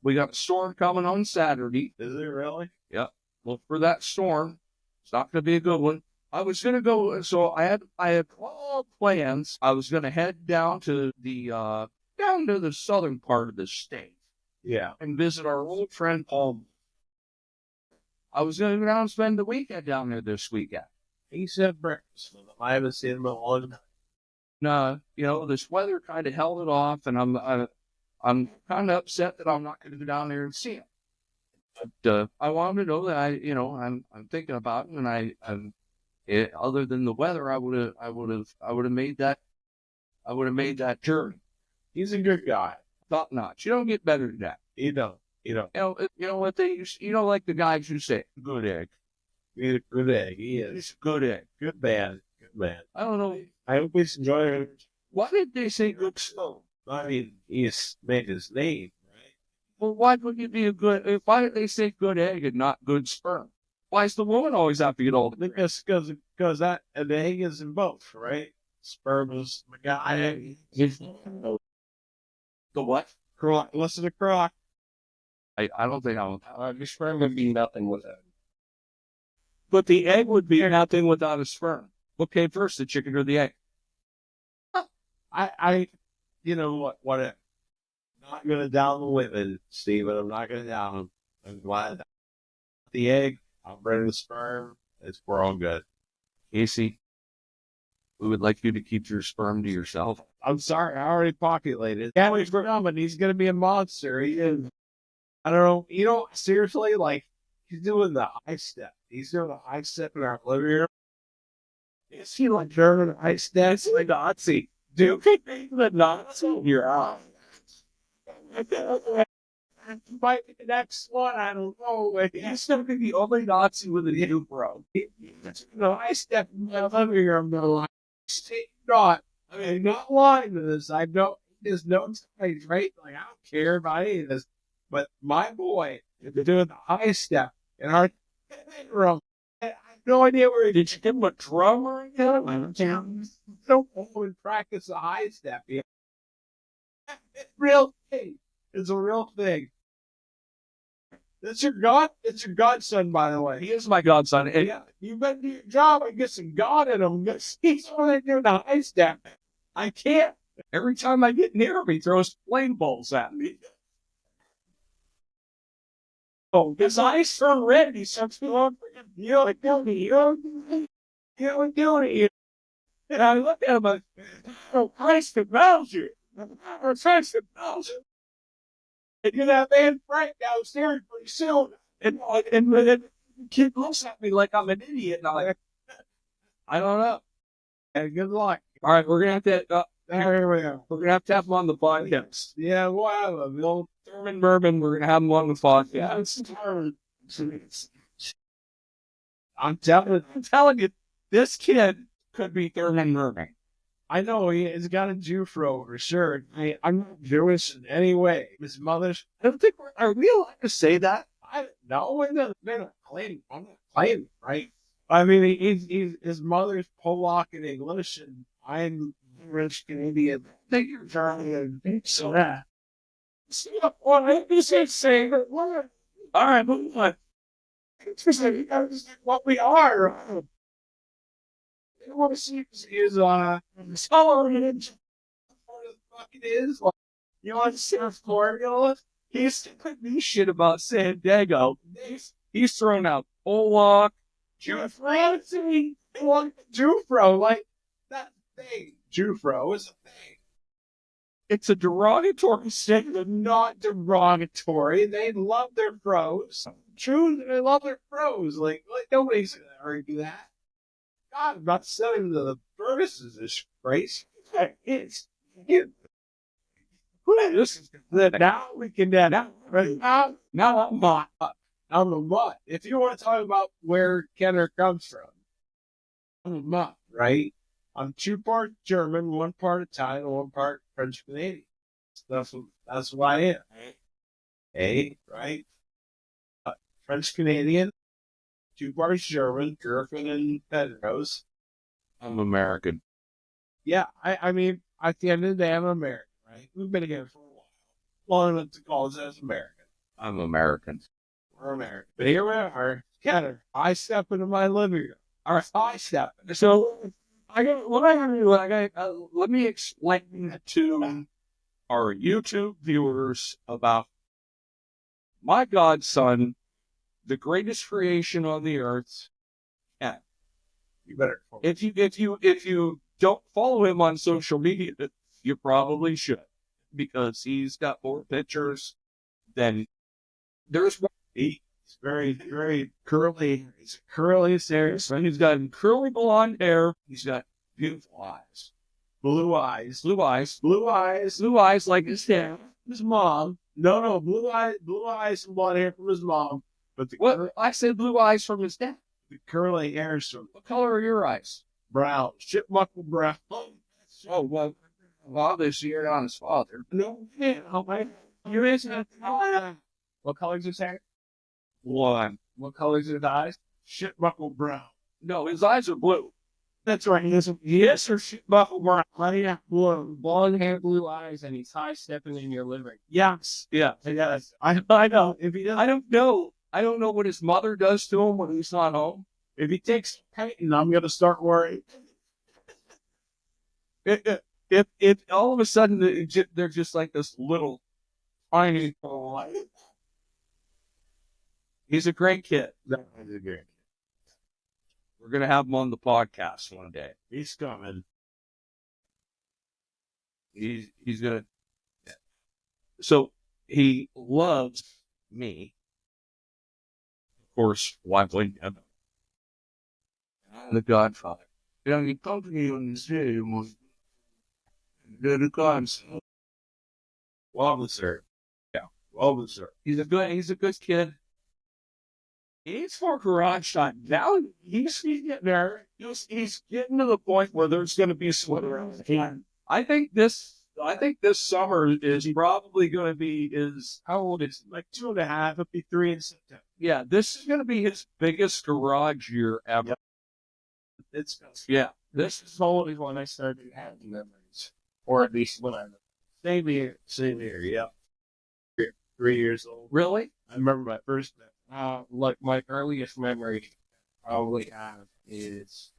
we got a storm coming on Saturday. Is it really? Yep. Look for that storm. It's not going to be a good one. I was going to go, so I had all plans. I was going to head down to the southern part of the state. Yeah. And visit our old friend Paul. I was going to go down and spend the weekend down there this weekend. He said breakfast with him. I haven't seen him in a long time. No, this weather kind of held it off, and I'm kind of upset that I'm not going to go down there and see him. I want him to know that I'm thinking about him, and other than the weather, I would have made that journey. He's a good guy. Top notch. You don't get better than that. You know. You know what they used. You know, like the guys who say, "Good egg." He's a good egg. He is. He's a good egg. Good man. Good man. I don't know. I hope he's enjoying it. Why did they say good sperm? I mean, he's made his name, right? Well, why would it be a good? Why did they say good egg and not good sperm? Why does the woman always have to get all the? Because that an egg is in both, right? Sperm is the guy. The what? Croc. Listen to Croc. I don't think I'll. The sperm would be nothing without it. But the egg would be nothing without a sperm. What came first, the chicken or the egg? You know what? Whatever. I'm not gonna down the women, Steven. I'm not gonna down them. I'm glad. The egg. I'm ready the sperm. We're all good. Casey, we would like you to keep your sperm to yourself. I'm sorry. I already populated. Can't wait for him, and he's gonna be a monster. He is. I don't know. You know, seriously, like he's doing the high step. He's doing the high step in our living room. Is he like doing the high step? It's like Nazi. Dude, the Nazi. You're out. Might be the next one. I don't know. He's going to be the only Nazi with a new bro. No, I step in my living room. No, not. I mean, not lying to this. I know there's no ties, right? Like I don't care about any of this. But my boy is doing the high step in our living room. I have no idea where Did you give him a drum or don't go and practice the high step yet. It's a real thing. It's a real thing. It's your godson, by the way. He is my godson. And Yeah, you better do your job and get some God in him. He's only doing the high step. I can't. every time I get near him, he throws flame balls at me. Oh, His eyes turn red. He starts going, you're doing it. and I look at him like, oh, Christ of Belgium. Oh, Christ of Belgium. And you're that man Frank downstairs pretty soon. And the kid looks at me like I'm an idiot. And I'm like, I don't know. And good luck. All right, we're going to have to, There we go. we're going to have him on the podcast. Yeah, wow. The old Thurman Merman, we're going to have him on the podcast. I'm telling You, this kid could be Thurman Merman. I know he's got a Jufro for sure. I'm not Jewish in any way. His mother's. I don't think are we allowed to say that? I no, they're not claiming. I'm not claiming, right? I mean, his mother's Polak and English, and I'm French Canadian. Think you're German. So that. Well, you should say that. All right, move on. What we are. I want to see is Oh, what the fuck it is. You want to see his formula? he's telling me shit about San Diego. He's thrown out Polak, Jufro, like that thing. Jufro is a thing. It's a derogatory statement. Not derogatory. They love their pros. True, they love their pros. Like nobody's gonna argue that. God, I'm not selling to the Burgesses this race. It's you. This is Now we can now now I'm not. I'm a mutt. If you want to talk about where Kenner comes from, I'm a mutt, right? I'm 2 part German, 1 part Italian, 1 part French Canadian. That's what I am. Hey, right? French Canadian, 2 parts German, Gherkin and Pedros. I'm American. Yeah, I mean, at the end of the day, I'm American, right? We've been together for a while. Long enough to call us as American. I'm American. We're American. But here we are. Kenner, I step into my living room. All right, I step. So let me explain to our YouTube viewers about my godson, the greatest creation on the earth. And You better. if you don't follow him on social media, you probably should, because he's got more pictures than there's one. He's very, very curly. He's curly hair. So he's got curly blonde hair. He's got beautiful eyes. Blue eyes. Blue eyes. Blue eyes. Blue eyes like his dad. His mom. No, blue eyes and blonde hair from his mom. But What? I said blue eyes from his dad. the curly hair is from What color are your eyes? brown. Chipmunk brown. Oh, well, obviously you're not his father. No, yeah, You isn't. What color is his hair? One. What color is his eyes? Chipmunk brown. No, his eyes are blue. That's right. Yes, or shit buffalo brown. Yeah, blonde hair, blue eyes, and he's high stepping in your living. Yes. Yeah. Yes. I know. If he does, I don't know. I don't know what his mother does to him when he's not home. if he takes painting, I'm gonna start worrying. If all of a sudden they're just like this little tiny. He's a great kid. That's a good. We're gonna have him on the podcast one day. He's coming. He's gonna. So he loves me. Of course, why wouldn't you? I'm the Godfather. You know, you come to me on the stage, they're the godson. Well, sir. Yeah. Well, sir. He's a good kid. He's for garage time. Now he's getting there. He's getting to the point where there's going to be swimmers. I think this summer is probably going to be his. How old is he? Like 2.5? He'll be 3 in September. Yeah, this is going to be his biggest garage year ever. Yep. It's Yeah, This is always when I started having memories, or at least when I same here. Same here. Yeah. 3 years old. really. I remember my first. like my earliest memory I probably have is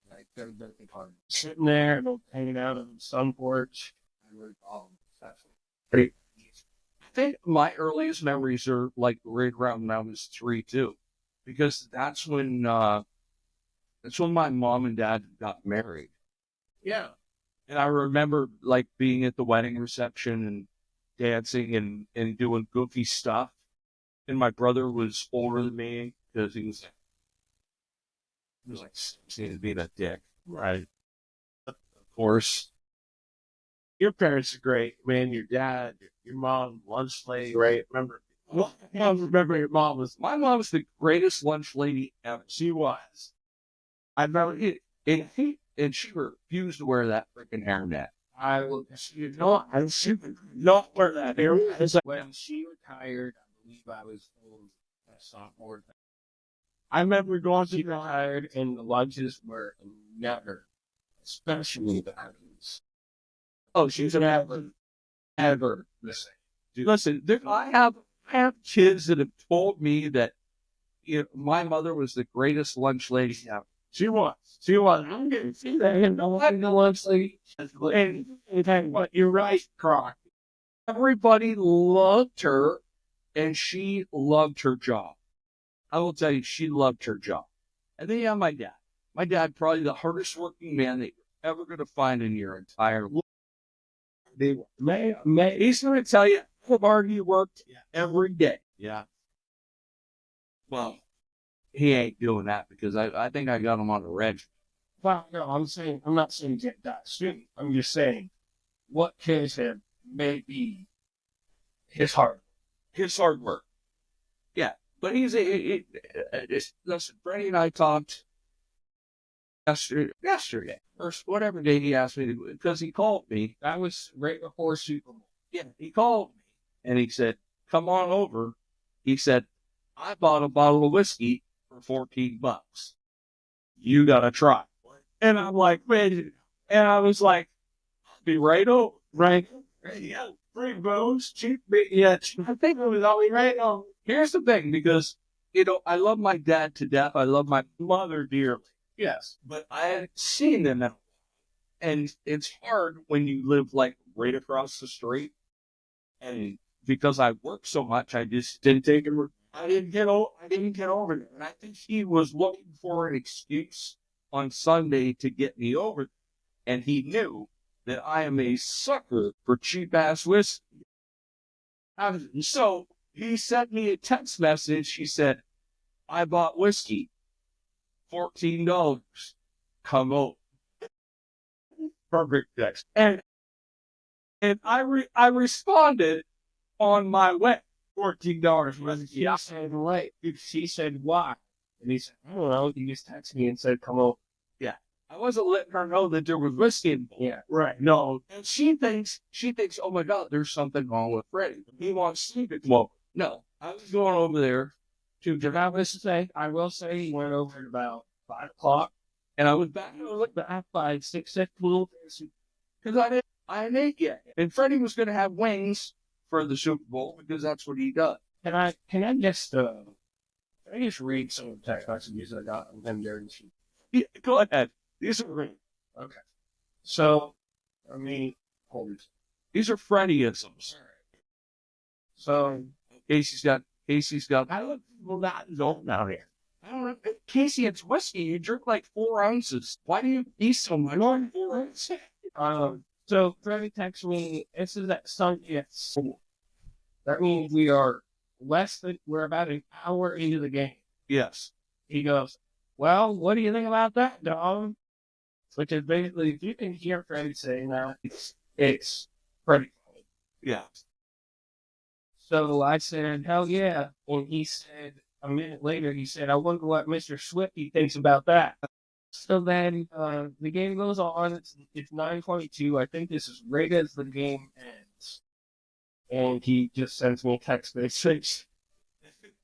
like third birthday party. Sitting there, hanging out on the sun porch. I would that's I think my earliest memories are like right around when I was 3 too, because that's when my mom and dad got married. Yeah. And I remember like being at the wedding reception and dancing and doing goofy stuff. And my brother was older than me because he was like 16 being a dick. Right. Of course. Your parents are great, man. Your dad, your mom, lunch lady, right? Remember? I remember your mom was. My mom was the greatest lunch lady ever. She was. I remember it. And she refused to wear that freaking hairnet. I will. I should not wear that hair. When she retired, I believe I was a sophomore. I remember going She to the retired, and the lunches were never, especially the onions. Oh, she's Never, ever the same. Listen, I have kids that have told me that my mother was the greatest lunch lady ever. She was. She was. I'm gonna see that in the lunch lady. But you're right, Croc. Everybody loved her, and she loved her job. I will tell you, she loved her job. And then you have my dad. My dad, probably the hardest working man that you're ever going to find in your entire life. He's going to tell you how hard he worked every day. Yeah. Well, he ain't doing that because I think I got him on a reg. Well, no, I'm not saying get that soon. I'm just saying what kids have may be his hard work. Yeah, but listen, Freddie and I talked yesterday, or whatever day he asked me to, because he called me. That was right before Super Bowl. Yeah, he called me and he said, "Come on over." He said, "I bought a bottle of whiskey for $14. You gotta try." And I'm like, "Man," and I was like, "I'll be right over." Right? Yeah. Free booze, cheap. Yeah. I think it was always right on. Here's the thing, because I love my dad to death. I love my mother dearly. Yes. But I hadn't seen them in a while. And it's hard when you live like right across the street. And because I work so much, I just didn't take him. I didn't get over there. And I think he was looking for an excuse on Sunday to get me over. And he knew that I am a sucker for cheap ass whiskey. So he sent me a text message. He said, I bought whiskey, $14. Come over. Perfect text. And I responded on my way. $14 whiskey. He said, "What?" She said, "Why?" And he said, "I don't know." He just texted me and said, "Come over." I wasn't letting her know that there was whiskey involved. Yeah. Right. No. And she thinks, oh my God, there's something wrong with Freddie. He wants me to come over. No. I was going over there to I will say, he went over at about 5 o'clock, and I was back. I was like back by 6:15 Because I didn't eat yet. And Freddie was going to have wings for the Super Bowl because that's what he does. Can I just read some of the text messages I got from him during the shoot? Yeah, go ahead. These are great. Okay. So, I mean, hold it. These are Freddieisms. So, Casey's got. I don't know now here. I don't know. Casey, it's whiskey. You drink like 4 ounces. Why do you eat so much? 4 ounces. so Freddie texts me. This is at Sunday at 4. That means we're about an hour into the game. Yes. He goes, "Well, what do you think about that, dog?" Which is basically, if you can hear Freddie say now, it's Freddie. Yeah. So I said, "Hell yeah." And he said, a minute later, he said, "I wonder what Mr. Swifty thinks about that." So then the game goes on. It's 9:22. I think this is right as the game ends. And he just sends me a text message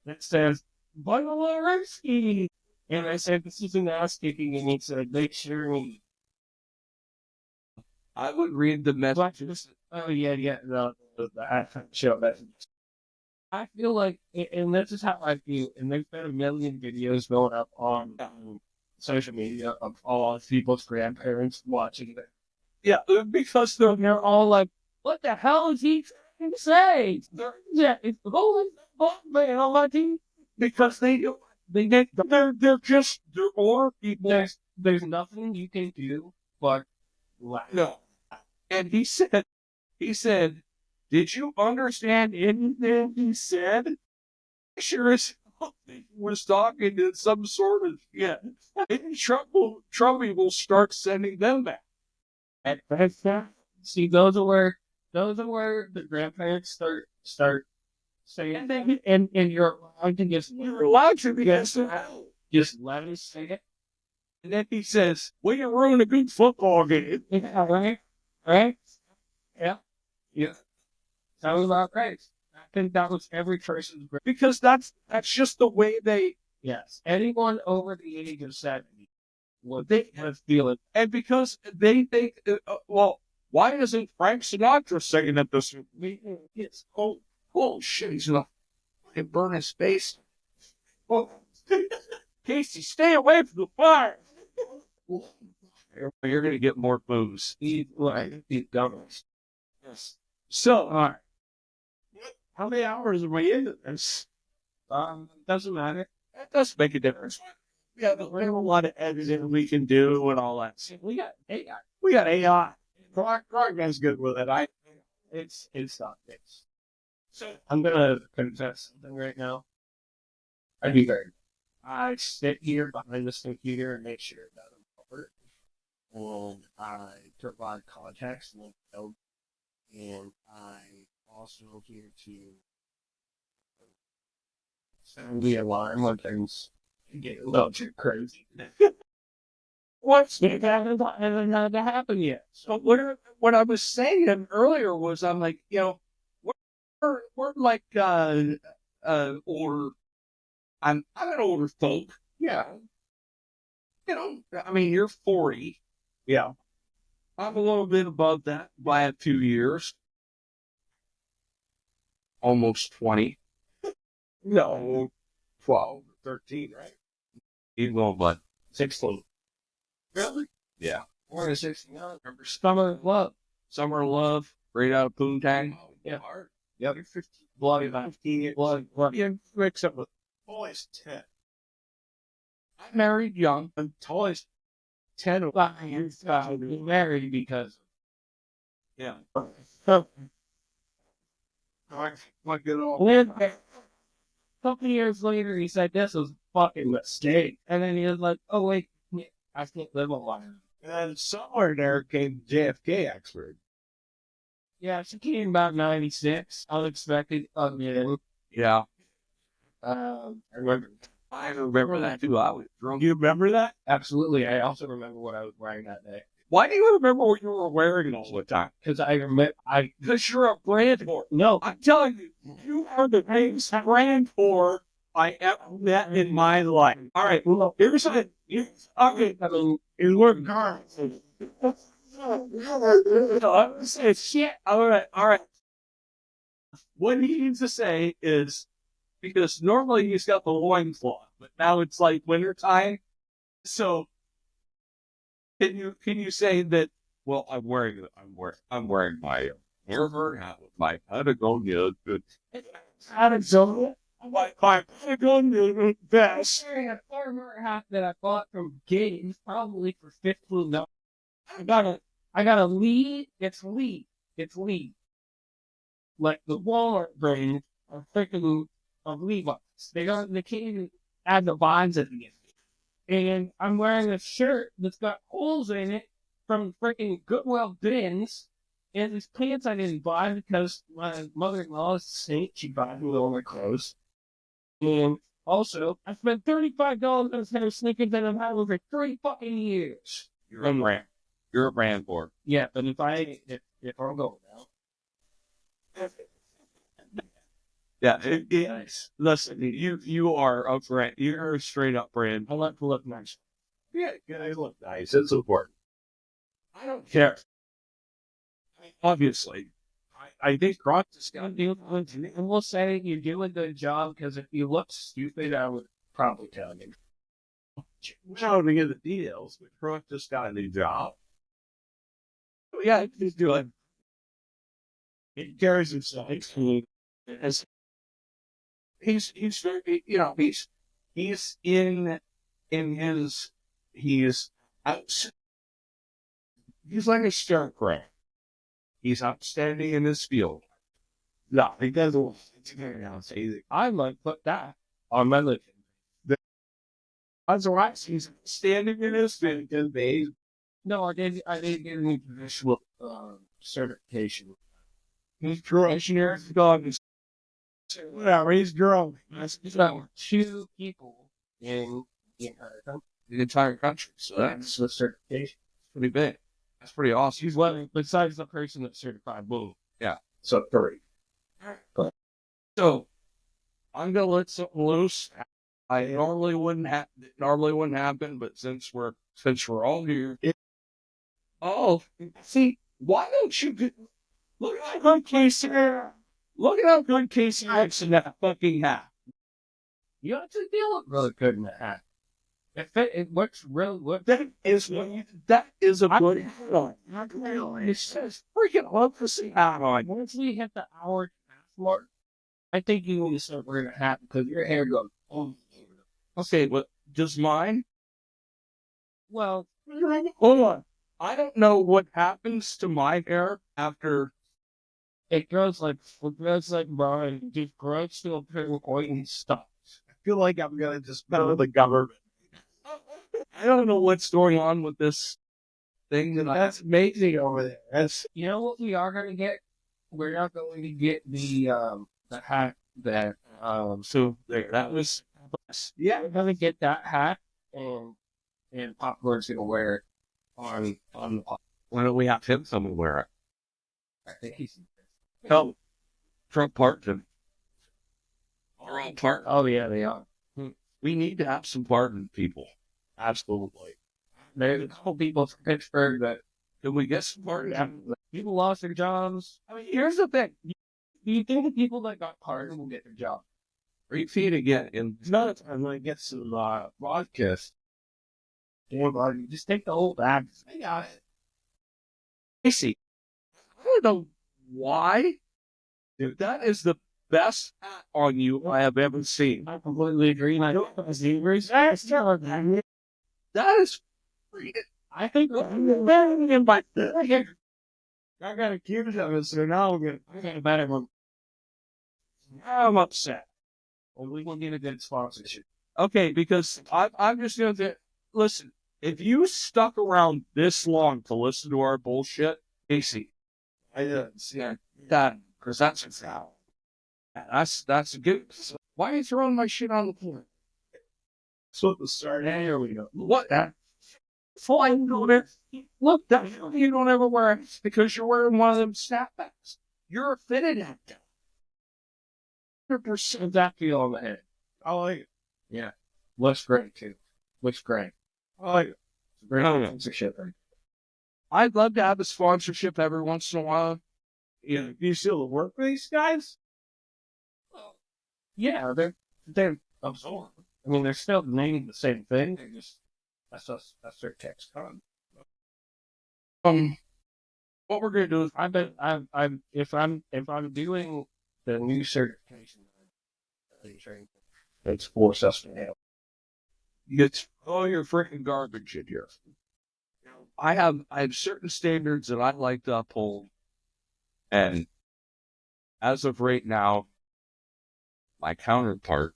that says, "Bugalarisky." And I said, "This is an ass kicking." And he said, "Make sure me." I would read the messages. Oh, yeah, the show message. I feel like, and this is how I feel, and there's been a million videos going up on social media of all people's grandparents watching it. Yeah, because They're all like, "What the hell is he trying to say?" It's the golden man on my team. because they're more people. There's nothing you can do but laugh. No. And he said, did you understand anything he said? Sure as hell he was talking to some sort of shit. And Trumpy will start sending them back. And see, those are where the grandparents start saying things, and you're allowed to just just let him say it. And then he says, we can ruin a good football game. Yeah, right? Yeah. Sounds about right. I think that was every person's brain. Because that's just the way they. Yes. Anyone over the age of 70 was feeling. And because they think, well, why isn't Frank Sinatra singing at this? Yes. Oh shit, he's gonna burn his face. Oh, Casey, stay away from the fire. You're gonna get more booze. These dummies. Yes. So, all right. How many hours are we into this? Doesn't matter. That does make a difference. We have a lot of editing we can do and all that. We got AI. We got AI. Clarkman's good with it. It's not fixed. So I'm gonna confess something right now. I'd be very. I sit here behind this computer and make sure it doesn't work. And I provide context and note. And I also here to sound the alarm when things get a little too crazy. It hasn't happened yet. So what I was saying earlier was, I'm like, we're like older. I'm an older folk. Yeah. I mean, you're 40. Yeah. I'm a little bit above that by a few years. Almost 20. No. 12, 13, right? Even going, but 16. Really? yeah. More than 16. Remember Summer of Love. Summer of Love, right out of Poontang. Yeah. Hard. Yep. You're 15. Bloody about 15 years. blood. Yeah, except with always 10. I married young. I'm always 10 years married because. Yeah. Like it all. And then, a couple years later, he said this was a fucking mistake. And then he was like, oh, wait, I can't live alone. And then somewhere there came JFK expert. Yeah, she came about 96. Unexpected again. Yeah. I remember. I remember that too. I was drunk. You remember that? Absolutely. I also remember what I was wearing that day. Why do you remember what you were wearing all the time? Because I remember, Because you're a brand whore. no, I'm telling you, you are the biggest brand whore I ever met in my life. All right, well, here's it. Okay, I mean, it worked hard. It's shit. All right. What he needs to say is, because normally he's got the loincloth, but now it's like wintertime. So can you say that? Well, I'm wearing my Harvard hat with my Patagonia good. Arizona. My Patagonia vest. Wearing a farmer hat that I bought from Gaines, probably for $15. I got a Lee. It's Lee. Like the Walmart brand of freaking of Levi's. They can't even add the vines at the end. And I'm wearing a shirt that's got holes in it from freaking Goodwill bins. And these pants I didn't buy because my mother-in-law is a saint. She bought me all my clothes. And also, I spent $35 on a pair of sneakers that I've had over 3 fucking years. You're a brand. You're a brand whore. Yeah, but if I'm going now. Yeah, listen, you are a brand. You're a straight up brand. I like to look nice. Yeah, they look nice. It's important. I don't care. Obviously, I think Crocs is And we'll say you do a good job because if you look stupid, I would probably tell you. We don't even get the details, but Croc just got a new job. Yeah, he's doing. He carries himself. He's very, he's in his, he's out. He's like a scarecrow. He's outstanding in his field. No, he doesn't. I might put that on my list. Otherwise, he's standing in his field. No, I did get an professional certification. He's engineer. God, whatever. He's growing. That's 2 people in the The entire country. So that's the certification. pretty big. That's pretty awesome. Well, besides the person that's certified, boom. Yeah. So 3. So I'm gonna let something loose. I normally wouldn't happen, but since we're all here. See, why don't you look at how good Casey? Look at how good Casey looks in that fucking hat. You actually do look really good in that hat. It works really well. That is a good hat. It says freaking love to see hat on. Once we hit the hour and a half mark, I think you need to start wearing a hat because your hair goes. Okay, but does mine? Well, Hold on. I don't know what happens to my hair after. it grows like mine. It just grows to a point and stops. I feel like I'm gonna just go to the government. I don't know what's going on with this thing. That's amazing over there. That's You know what we are going to get? We're not going to get the hat that So there, that was. yeah. we're going to get that hat and Popcorn's going to wear it on the pop. Why don't we have him someone wear it? I think he's. Help. Trump Parton. Our own part. Oh yeah, they are. We need to have some Parton people. Absolutely. There's a couple people from Pittsburgh that Can we get some Parton? people lost their jobs. I mean, here's the thing. Do you think the people that got pardoned will get their job? Repeat again. And I'm gonna get some vodka. Damn, buddy, just take the whole bag. I got it. Casey, I don't know why. Dude, that is the best hat on you I have ever seen. I completely agree. I don't That is freaking. I think I got accused of it, so now I'm gonna. I got a better one. I'm upset. Well, we will get a good sponsorship. Okay, because I'm just going to listen. If you stuck around this long to listen to our bullshit, Casey, I didn't see yeah, that because that's a foul. That's a good. Why are you throwing my shit on the floor? So at the start, There we go. What that? Fine, look, that you don't ever wear it because you're wearing one of them snapbacks. You're a fitted actor. 100%. That feel on the head. I like it. Yeah. Looks great too. Looks great. I like it. Great Oh, yeah. sponsorship. Right? I'd love to have a sponsorship every once in a while. You do you still work with these guys? Yeah, they're absorbed. I mean, they're still naming the same thing. They're just that's their text con. What we're gonna do is If I'm doing the new certification, it's forced us to have. get all your freaking garbage in here. I have certain standards that I like to uphold, and as of right now, my counterpart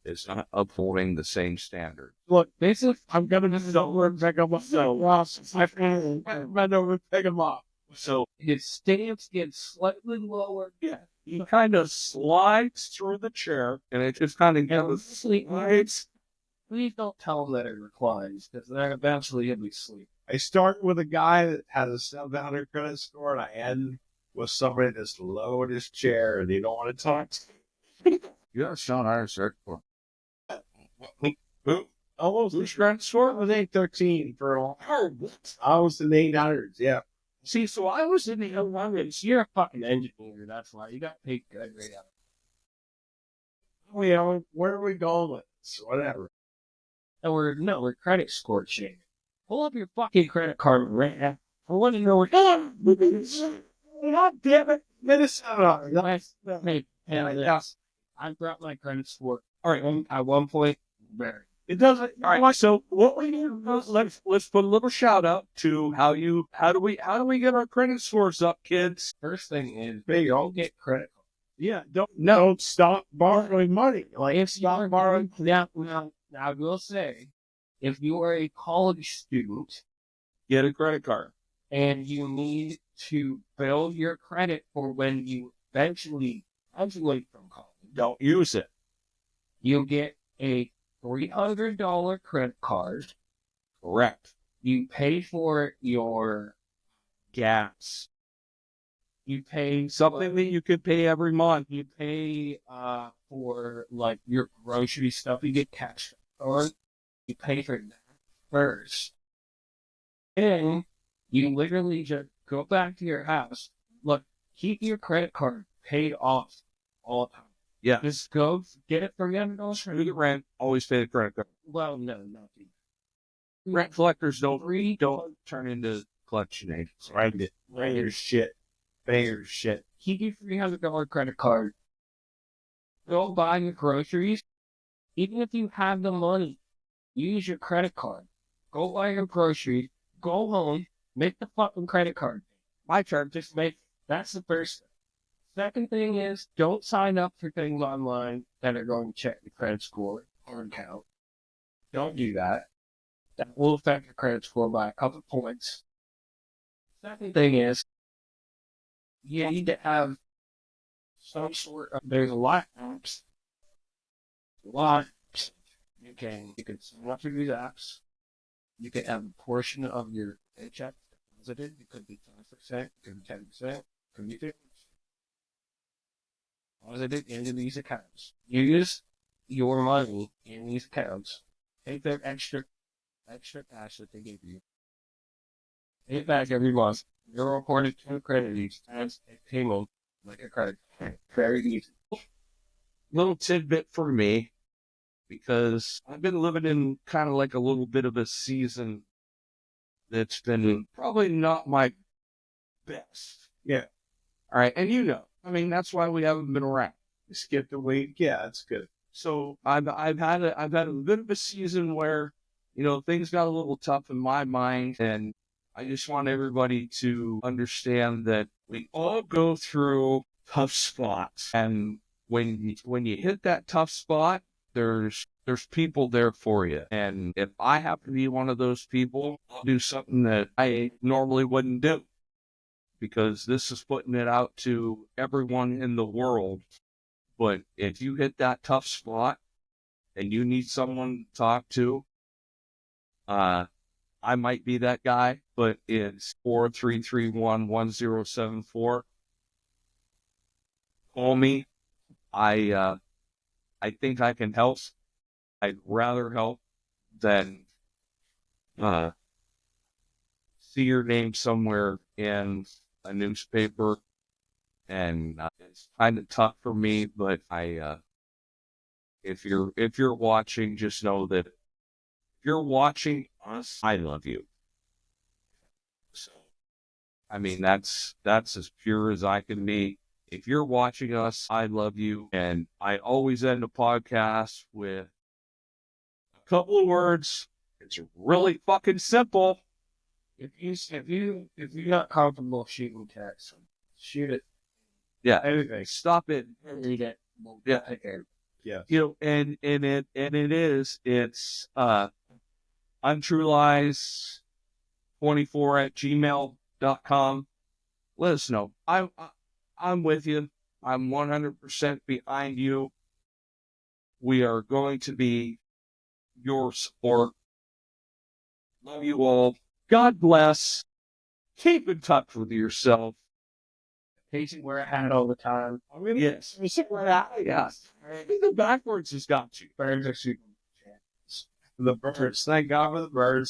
is not upholding the same standard. Look, basically, I'm gonna just over and pick them up. So, I'm over and pick them up. So His stance gets slightly lower. yeah, he kind of slides through the chair, and it just kind of goes slides. Please don't tell him that it reclines, because then eventually he'll be asleep. I start with a guy that has a 700 credit score, and I end with somebody that's low in his chair, and they don't want to talk. You got a 700 cert for Almost who's credit score? I was 813 for a long. Oh, what? I was in the 800s. Yeah. See, so I was in the 1100s. You're a fucking engineer, that's why. You got paid good right out. Oh, yeah. Where are we going with this? Whatever. And we're credit score shaming. Pull up your fucking credit card right now. I want to know what. God damn it. Minnesota. Hey, Yes. I brought my credit score. All right, at one point, very. It doesn't. All right. So what we do? Let's put a little shout out to how do we get our credit scores up, kids? First thing is, they don't get credit cards. Yeah. Don't stop borrowing money. Like, if you are borrowing, now, I will say, if you are a college student Get a credit card. and you need to build your credit for when you eventually graduate from college, Don't use it. you get a $300 credit card. Correct. You pay for your Gas. You pay Something that you could pay every month. You pay for like your grocery stuff. You get cash or you pay for that first. And you literally just go back to your house. Look, keep your credit card paid off all the time. Yeah. Just go get it $300 Do the rent. Always pay the credit card. Well, no, not the Rent collectors don't turn into collection agents. Right. Pay your shit. Pay your shit. Keep your $300 credit card. Go buy your groceries. Even if you have the money, use your credit card. Go buy your groceries. Go home. Make the fucking credit card. My turn. Just make. That's the first thing. Second thing is, don't sign up for things online that are going to check your credit score or account. Don't do that. That will affect your credit score by a couple points. Second thing is, you need to have some sort of. There's a lot of apps. A lot. You can sign up for these apps. You can have a portion of your paycheck deposited. It could be 5%, it could be 10%, it could be 50%. Deposited into these accounts. Use your money in these accounts. Take that extra cash that they give you. Pay it back every month. You're reported to credit as a payment like a credit. Very easy. Little tidbit for me, because I've been living in kind of like a little bit of a season that's been probably not my best. Yeah. All right. And I mean, that's why we haven't been around. You skip the week. Yeah, that's good. So I've had a bit of a season where, things got a little tough in my mind, and I just want everybody to understand that we all go through tough spots, and when you hit that tough spot, there's people there for you. And if I happen to be one of those people, I'll do something that I normally wouldn't do, because this is putting it out to everyone in the world. But if you hit that tough spot and you need someone to talk to, I might be that guy, but it's 4331-1074. Call me. I think I can help. I'd rather help than see your name somewhere in a newspaper. And it's kind of tough for me, but if you're watching, just know that if you're watching us, I love you. So, I mean, that's as pure as I can be. If you're watching us, I love you. And I always end a podcast with a couple of words. It's really fucking simple. If you got comfortable shooting text, shoot it. Yeah. Anything. Stop it. Read it. Yeah. Yeah. You know, and it's untruelies24@gmail.com. Let us know. I'm with you. I'm 100% behind you. We are going to be your support. Love you all. God bless. Keep in touch with yourself. Pacing where I had all the time. Yes. Yes. The backwards has got you. Birds are super. The birds. Thank God for the birds.